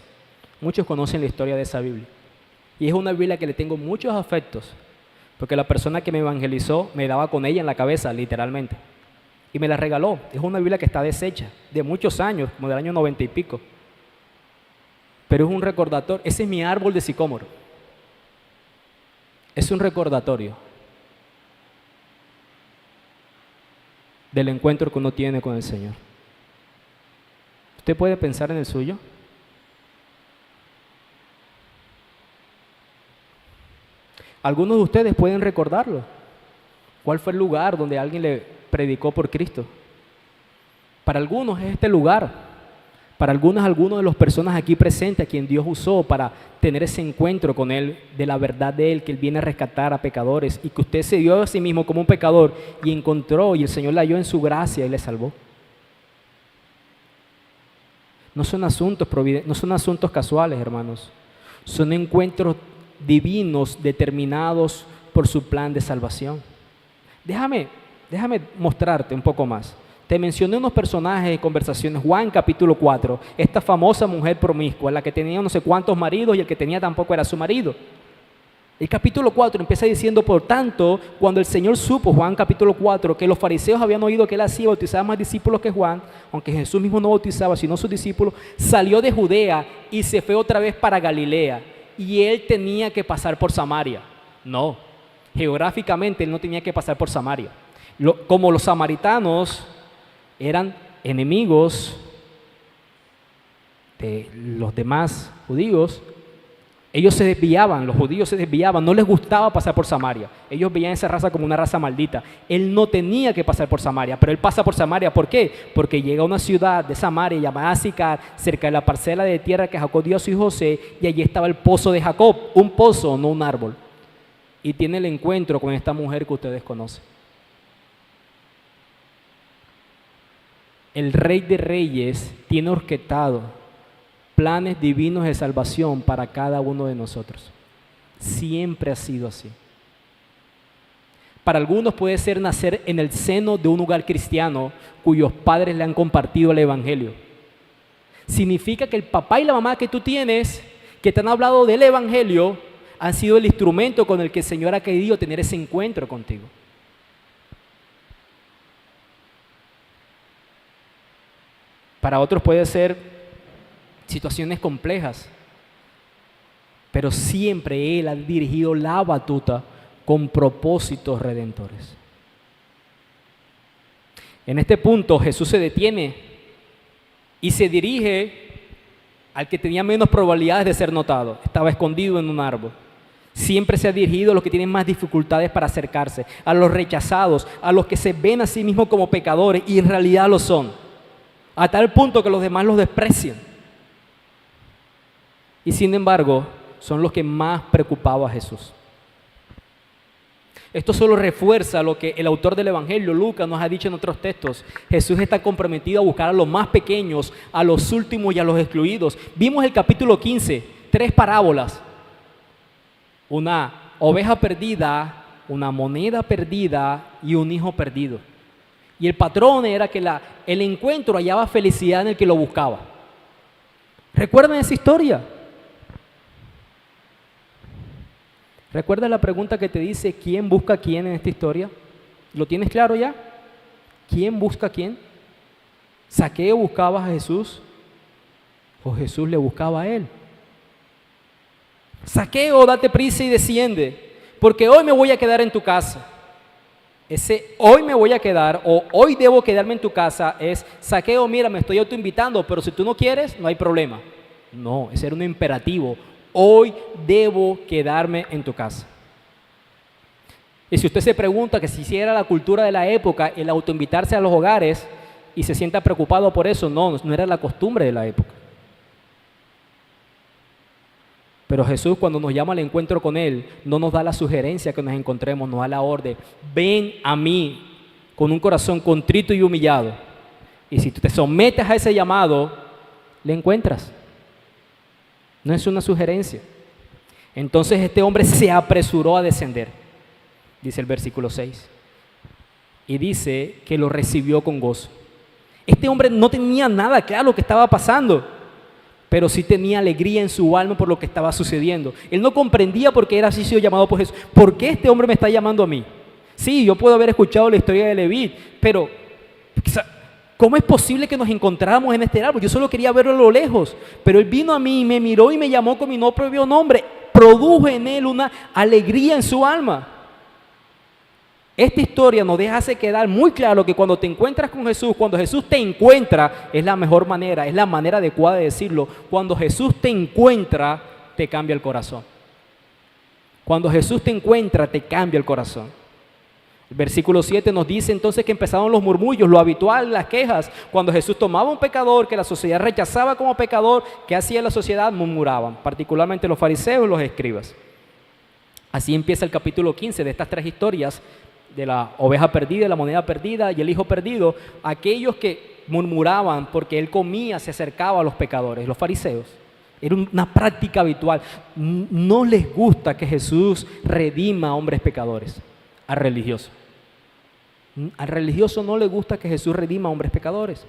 Muchos conocen la historia de esa Biblia. Y es una Biblia que le tengo muchos afectos, porque la persona que me evangelizó me daba con ella en la cabeza, literalmente. Y me la regaló. Es una Biblia que está deshecha, de muchos años, como del año 90 y pico. Pero es un recordatorio. Ese es mi árbol de sicómoro. Es un recordatorio del encuentro que uno tiene con el Señor. ¿Usted puede pensar en el suyo? Algunos de ustedes pueden recordarlo. ¿Cuál fue el lugar donde alguien le predicó por Cristo? Para algunos es este lugar. Para algunos de las personas aquí presentes a quien Dios usó para tener ese encuentro con Él, de la verdad de Él, que Él viene a rescatar a pecadores y que usted se dio a sí mismo como un pecador y encontró y el Señor le halló en su gracia y le salvó. No son asuntos casuales, hermanos. Son encuentros divinos determinados por su plan de salvación. Déjame mostrarte un poco más. Te mencioné unos personajes en conversaciones. Juan capítulo 4, esta famosa mujer promiscua, la que tenía no sé cuántos maridos y el que tenía tampoco era su marido. El capítulo 4 empieza diciendo, por tanto, cuando el Señor supo, Juan capítulo 4, que los fariseos habían oído que él hacía bautizaba más discípulos que Juan, aunque Jesús mismo no bautizaba, sino sus discípulos, salió de Judea y se fue otra vez para Galilea. Y él tenía que pasar por Samaria. No, geográficamente él no tenía que pasar por Samaria. Como los samaritanos eran enemigos de los demás judíos, ellos se desviaban, los judíos se desviaban, no les gustaba pasar por Samaria. Ellos veían esa raza como una raza maldita. Él no tenía que pasar por Samaria, pero él pasa por Samaria. ¿Por qué? Porque llega a una ciudad de Samaria llamada Sicar, cerca de la parcela de tierra que Jacob dio a su hijo José, y allí estaba el pozo de Jacob, un pozo, no un árbol. Y tiene el encuentro con esta mujer que ustedes conocen. El Rey de Reyes tiene orquestado planes divinos de salvación para cada uno de nosotros. Siempre ha sido así. Para algunos puede ser nacer en el seno de un hogar cristiano cuyos padres le han compartido el Evangelio. Significa que el papá y la mamá que tú tienes, que te han hablado del Evangelio, han sido el instrumento con el que el Señor ha querido tener ese encuentro contigo. Para otros puede ser situaciones complejas, pero siempre Él ha dirigido la batuta con propósitos redentores. En este punto Jesús se detiene y se dirige al que tenía menos probabilidades de ser notado. Estaba escondido en un árbol. Siempre se ha dirigido a los que tienen más dificultades para acercarse, a los rechazados, a los que se ven a sí mismos como pecadores y en realidad lo son, a tal punto que los demás los desprecian. Y sin embargo, son los que más preocupaba a Jesús. Esto solo refuerza lo que el autor del Evangelio, Lucas, nos ha dicho en otros textos. Jesús está comprometido a buscar a los más pequeños, a los últimos y a los excluidos. Vimos el capítulo 15, 3 parábolas. Una oveja perdida, una moneda perdida y un hijo perdido. Y el patrón era que el encuentro hallaba felicidad en el que lo buscaba. ¿Recuerdan esa historia? ¿Recuerdas la pregunta que te dice quién busca a quién en esta historia? ¿Lo tienes claro ya? ¿Quién busca a quién? ¿Zaqueo buscaba a Jesús o Jesús le buscaba a él? Zaqueo, date prisa y desciende, porque hoy me voy a quedar en tu casa. Ese hoy me voy a quedar o hoy debo quedarme en tu casa es, Zaqueo, mira, me estoy autoinvitando, pero si tú no quieres, no hay problema. No, ese era un imperativo. Hoy debo quedarme en tu casa. Y si usted se pregunta que si era la cultura de la época el autoinvitarse a los hogares y se sienta preocupado por eso, no era la costumbre de la época. Pero Jesús, cuando nos llama al encuentro con Él, no nos da la sugerencia que nos encontremos, nos da la orden: ven a mí con un corazón contrito y humillado. Y si tú te sometes a ese llamado, le encuentras. No es una sugerencia. Entonces este hombre se apresuró a descender, dice el versículo 6. Y dice que lo recibió con gozo. Este hombre no tenía nada claro lo que estaba pasando, pero sí tenía alegría en su alma por lo que estaba sucediendo. Él no comprendía por qué era así sido llamado por Jesús. ¿Por qué este hombre me está llamando a mí? Sí, yo puedo haber escuchado la historia de Leví, pero ¿cómo es posible que nos encontráramos en este árbol? Yo solo quería verlo a lo lejos, pero él vino a mí y me miró y me llamó con mi no propio nombre. Produjo en él una alegría en su alma. Esta historia nos hace quedar muy claro que cuando te encuentras con Jesús, cuando Jesús te encuentra, es la mejor manera, es la manera adecuada de decirlo. Cuando Jesús te encuentra, te cambia el corazón. Cuando Jesús te encuentra, te cambia el corazón. El versículo 7 nos dice entonces que empezaron los murmullos, lo habitual, las quejas. Cuando Jesús tomaba un pecador que la sociedad rechazaba como pecador, ¿qué hacía la sociedad? Murmuraban, particularmente los fariseos y los escribas. Así empieza el capítulo 15 de estas tres historias, de la oveja perdida, la moneda perdida y el hijo perdido. Aquellos que murmuraban porque él comía, se acercaba a los pecadores, los fariseos. Era una práctica habitual. No les gusta que Jesús redima a hombres pecadores, al religioso. Al religioso no le gusta que Jesús redima a hombres pecadores.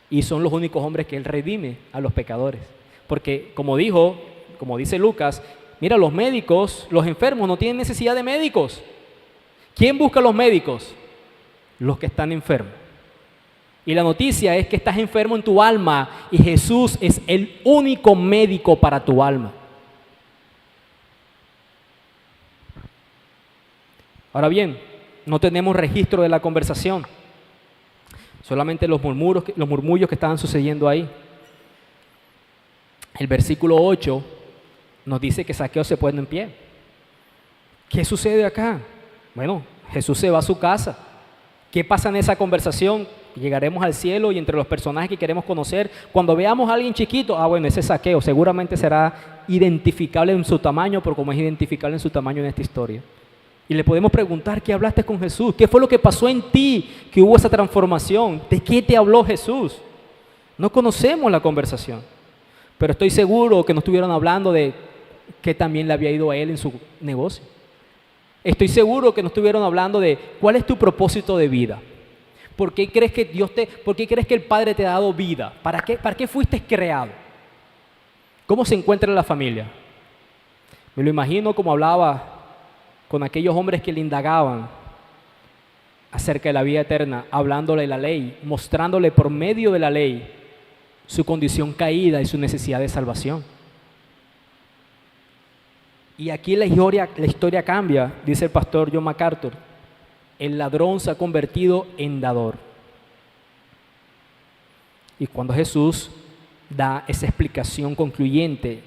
Y son los únicos hombres que él redime a los pecadores. Porque como dice Lucas, mira, los médicos, los enfermos no tienen necesidad de médicos. ¿Quién busca a los médicos? Los que están enfermos. Y la noticia es que estás enfermo en tu alma y Jesús es el único médico para tu alma. Ahora bien, no tenemos registro de la conversación, solamente los murmullos que estaban sucediendo ahí. El versículo 8 nos dice que Zaqueo se pone en pie. ¿Qué sucede acá? Bueno, Jesús se va a su casa. ¿Qué pasa en esa conversación? Llegaremos al cielo y entre los personajes que queremos conocer, cuando veamos a alguien chiquito, bueno, ese es Zaqueo, seguramente será identificable en su tamaño, por como es identificable en su tamaño en esta historia. Y le podemos preguntar, ¿qué hablaste con Jesús? ¿Qué fue lo que pasó en ti que hubo esa transformación? ¿De qué te habló Jesús? No conocemos la conversación, pero estoy seguro que no estuvieron hablando de qué también le había ido a él en su negocio. Estoy seguro que no estuvieron hablando de cuál es tu propósito de vida. ¿Por qué crees que por qué crees que el Padre te ha dado vida? ¿Para qué fuiste creado? ¿Cómo se encuentra la familia? Me lo imagino como hablaba con aquellos hombres que le indagaban acerca de la vida eterna, hablándole de la ley, mostrándole por medio de la ley su condición caída y su necesidad de salvación. Y aquí la historia cambia, dice el pastor John MacArthur. El ladrón se ha convertido en dador. Y cuando Jesús da esa explicación concluyente,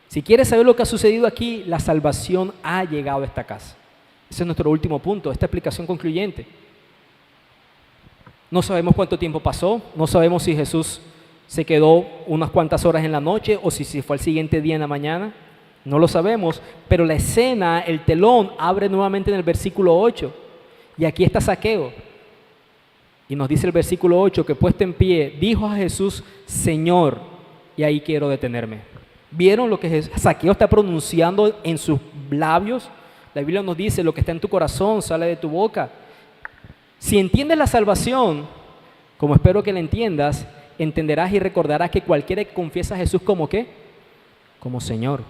si quieres saber lo que ha sucedido aquí, la salvación ha llegado a esta casa. Ese es nuestro último punto, esta explicación concluyente. No sabemos cuánto tiempo pasó, no sabemos si Jesús se quedó unas cuantas horas en la noche o si fue el siguiente día en la mañana. No lo sabemos, pero la escena, el telón, abre nuevamente en el versículo 8. Y aquí está Zaqueo. Y nos dice el versículo 8 que puesto en pie, dijo a Jesús, Señor, y ahí quiero detenerme. ¿Vieron lo que Zaqueo está pronunciando en sus labios? La Biblia nos dice, lo que está en tu corazón sale de tu boca. Si entiendes la salvación, como espero que la entiendas, entenderás y recordarás que cualquiera que confiesa a Jesús como ¿qué? Como Señor.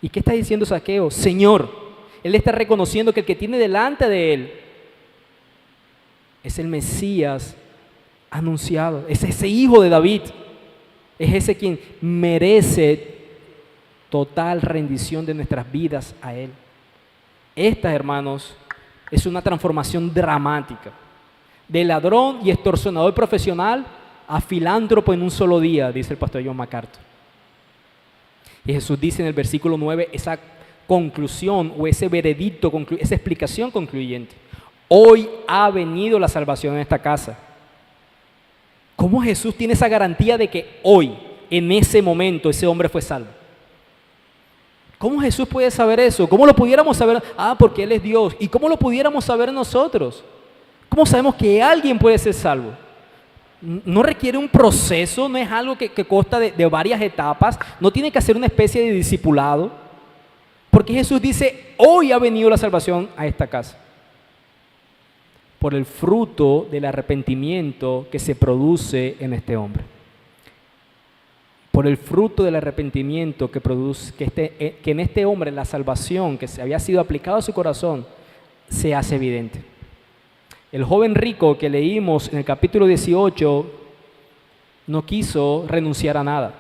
¿Y qué está diciendo Zaqueo? Señor. Él está reconociendo que el que tiene delante de él es el Mesías anunciado, es ese hijo de David, es ese quien merece total rendición de nuestras vidas a él. Esta, hermanos, es una transformación dramática. De ladrón y extorsionador profesional a filántropo en un solo día, dice el pastor John MacArthur. Y Jesús dice en el versículo 9 esa conclusión o ese veredicto, esa explicación concluyente. Hoy ha venido la salvación en esta casa. ¿Cómo Jesús tiene esa garantía de que hoy, en ese momento, ese hombre fue salvo? ¿Cómo Jesús puede saber eso? ¿Cómo lo pudiéramos saber? Porque Él es Dios. ¿Y cómo lo pudiéramos saber nosotros? ¿Cómo sabemos que alguien puede ser salvo? No requiere un proceso, no es algo que consta de varias etapas, no tiene que hacer una especie de discipulado, porque Jesús dice, hoy ha venido la salvación a esta casa, por el fruto del arrepentimiento que se produce en este hombre. por el fruto del arrepentimiento que produce, que en este hombre la salvación que se había sido aplicada a su corazón se hace evidente. El joven rico que leímos en el capítulo 18 no quiso renunciar a nada,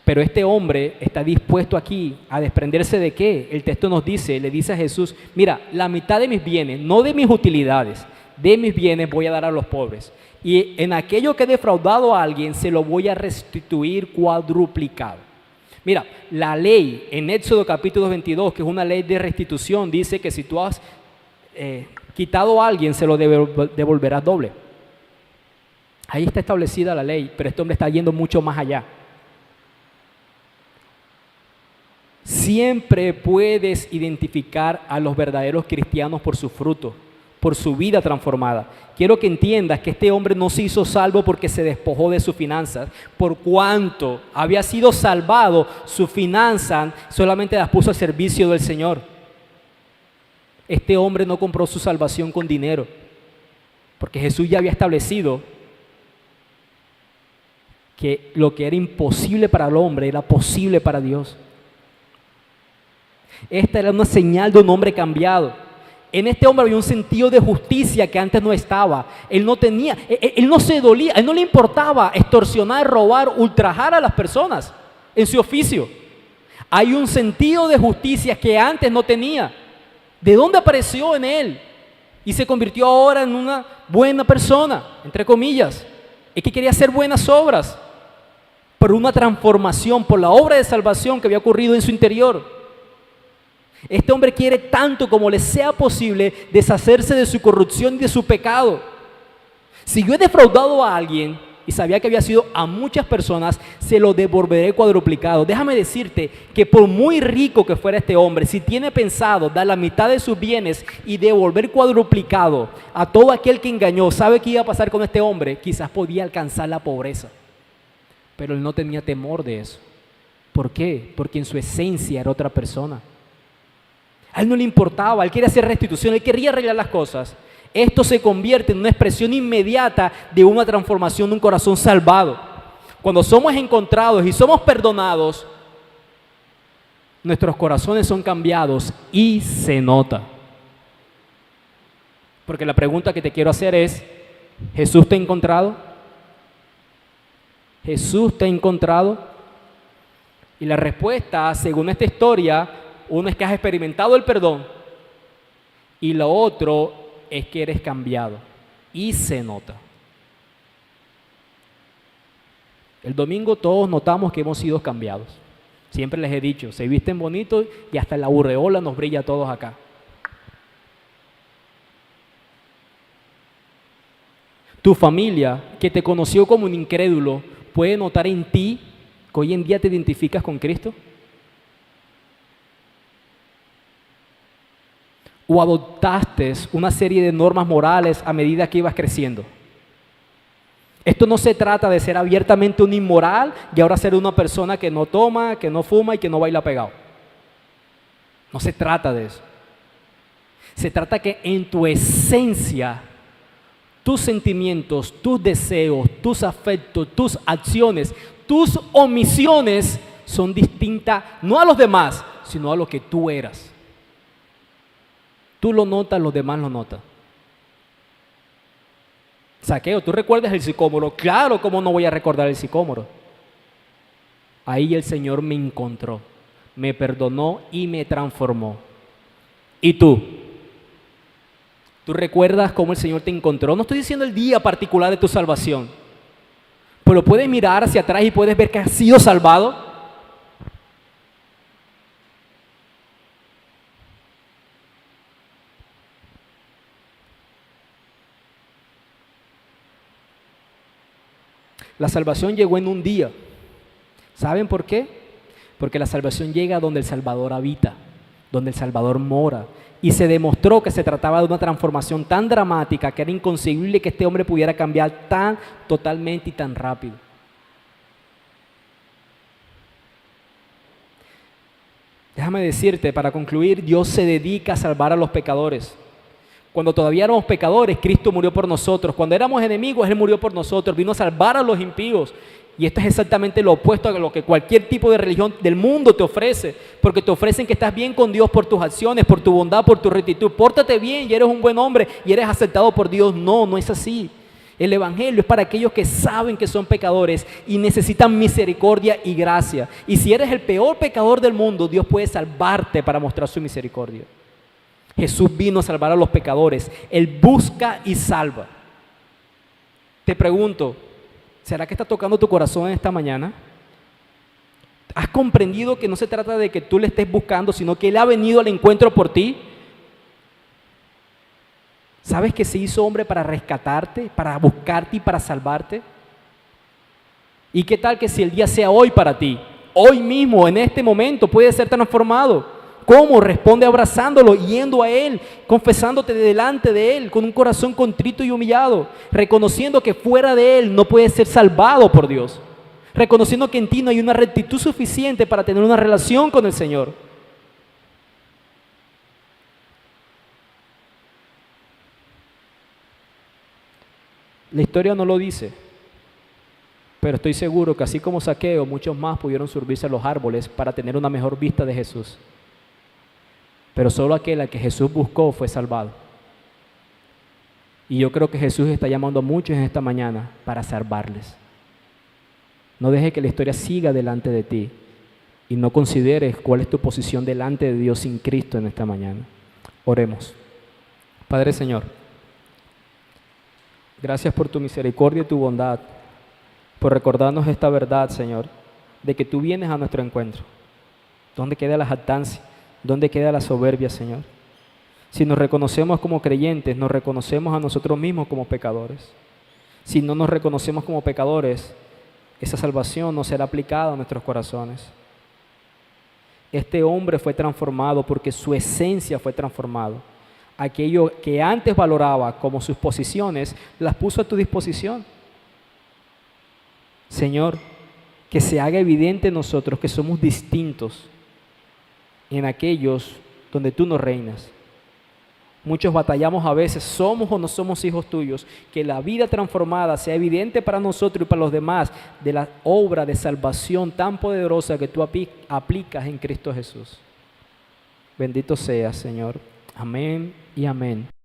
pero este hombre está dispuesto aquí a desprenderse de ¿qué? El texto nos dice, le dice a Jesús, mira, la mitad de mis bienes, no de mis utilidades, de mis bienes voy a dar a los pobres. Y en aquello que he defraudado a alguien, se lo voy a restituir cuadruplicado. Mira, la ley en Éxodo capítulo 22, que es una ley de restitución, dice que si tú has quitado a alguien, se lo devolverás doble. Ahí está establecida la ley, pero este hombre está yendo mucho más allá. Siempre puedes identificar a los verdaderos cristianos por su fruto, por su vida transformada. Quiero que entiendas que este hombre no se hizo salvo porque se despojó de sus finanzas. Por cuanto había sido salvado, sus finanzas solamente las puso al servicio del Señor. Este hombre no compró su salvación con dinero, porque Jesús ya había establecido que lo que era imposible para el hombre era posible para Dios. Esta era una señal de un hombre cambiado. En este hombre había un sentido de justicia que antes no estaba. Él no tenía, él no se dolía, él no le importaba extorsionar, robar, ultrajar a las personas en su oficio. Hay un sentido de justicia que antes no tenía. ¿De dónde apareció en él? Y se convirtió ahora en una buena persona, entre comillas. Es que quería hacer buenas obras, por una transformación, por la obra de salvación que había ocurrido en su interior. Este hombre quiere tanto como le sea posible deshacerse de su corrupción y de su pecado. Si yo he defraudado a alguien y sabía que había sido a muchas personas, se lo devolveré cuadruplicado. Déjame decirte que por muy rico que fuera este hombre, si tiene pensado dar la mitad de sus bienes y devolver cuadruplicado a todo aquel que engañó, ¿sabe qué iba a pasar con este hombre? Quizás podía alcanzar la pobreza, pero él no tenía temor de eso. ¿Por qué? Porque en su esencia era otra persona. A él no le importaba, él quería hacer restitución, él quería arreglar las cosas. Esto se convierte en una expresión inmediata de una transformación de un corazón salvado. Cuando somos encontrados y somos perdonados, nuestros corazones son cambiados y se nota. Porque la pregunta que te quiero hacer es, ¿Jesús te ha encontrado? ¿Jesús te ha encontrado? Y la respuesta, según esta historia, uno es que has experimentado el perdón y lo otro es que eres cambiado y se nota. El domingo todos notamos que hemos sido cambiados. Siempre les he dicho, se visten bonitos y hasta la aureola nos brilla a todos acá. Tu familia, que te conoció como un incrédulo, puede notar en ti que hoy en día te identificas con Cristo. ¿O adoptaste una serie de normas morales a medida que ibas creciendo? Esto no se trata de ser abiertamente un inmoral y ahora ser una persona que no toma, que no fuma y que no baila pegado. No se trata de eso. Se trata que en tu esencia, tus sentimientos, tus deseos, tus afectos, tus acciones, tus omisiones son distintas no a los demás, sino a lo que tú eras. Tú lo notas, los demás lo notan. Zaqueo, ¿tú recuerdas el sicómoro? Claro, ¿cómo no voy a recordar el sicómoro? Ahí el Señor me encontró, me perdonó y me transformó. ¿Y tú? ¿Tú recuerdas cómo el Señor te encontró? No estoy diciendo el día particular de tu salvación, pero puedes mirar hacia atrás y puedes ver que has sido salvado. La salvación llegó en un día. ¿Saben por qué? Porque la salvación llega donde el Salvador habita, donde el Salvador mora. Y se demostró que se trataba de una transformación tan dramática que era inconcebible que este hombre pudiera cambiar tan totalmente y tan rápido. Déjame decirte, para concluir, Dios se dedica a salvar a los pecadores. Cuando todavía éramos pecadores, Cristo murió por nosotros. Cuando éramos enemigos, Él murió por nosotros. Vino a salvar a los impíos. Y esto es exactamente lo opuesto a lo que cualquier tipo de religión del mundo te ofrece. Porque te ofrecen que estás bien con Dios por tus acciones, por tu bondad, por tu rectitud. Pórtate bien y eres un buen hombre y eres aceptado por Dios. No, no es así. El Evangelio es para aquellos que saben que son pecadores y necesitan misericordia y gracia. Y si eres el peor pecador del mundo, Dios puede salvarte para mostrar su misericordia. Jesús vino a salvar a los pecadores. Él busca y salva. Te pregunto, ¿será que está tocando tu corazón en esta mañana? ¿Has comprendido que no se trata de que tú le estés buscando, sino que Él ha venido al encuentro por ti? ¿Sabes que se hizo hombre para rescatarte, para buscarte y para salvarte? ¿Y qué tal que si el día sea hoy para ti? Hoy mismo, en este momento, puede ser transformado. ¿Cómo? Responde abrazándolo, yendo a Él, confesándote delante de Él, con un corazón contrito y humillado, reconociendo que fuera de Él no puedes ser salvado por Dios, reconociendo que en ti no hay una rectitud suficiente para tener una relación con el Señor. La historia no lo dice, pero estoy seguro que así como Zaqueo, muchos más pudieron subirse a los árboles para tener una mejor vista de Jesús. Pero solo aquel al que Jesús buscó fue salvado. Y yo creo que Jesús está llamando a muchos en esta mañana para salvarles. No dejes que la historia siga delante de ti y no consideres cuál es tu posición delante de Dios sin Cristo en esta mañana. Oremos. Padre Señor, gracias por tu misericordia y tu bondad, por recordarnos esta verdad, Señor, de que tú vienes a nuestro encuentro. ¿Dónde queda la jactancia? ¿Dónde queda la soberbia, Señor? Si nos reconocemos como creyentes, nos reconocemos a nosotros mismos como pecadores. Si no nos reconocemos como pecadores, esa salvación no será aplicada a nuestros corazones. Este hombre fue transformado porque su esencia fue transformada. Aquello que antes valoraba como sus posiciones, las puso a tu disposición. Señor, que se haga evidente en nosotros que somos distintos en aquellos donde tú no reinas. Muchos batallamos a veces, somos o no somos hijos tuyos. Que la vida transformada sea evidente para nosotros y para los demás de la obra de salvación tan poderosa que tú aplicas en Cristo Jesús. Bendito seas, Señor. Amén y amén.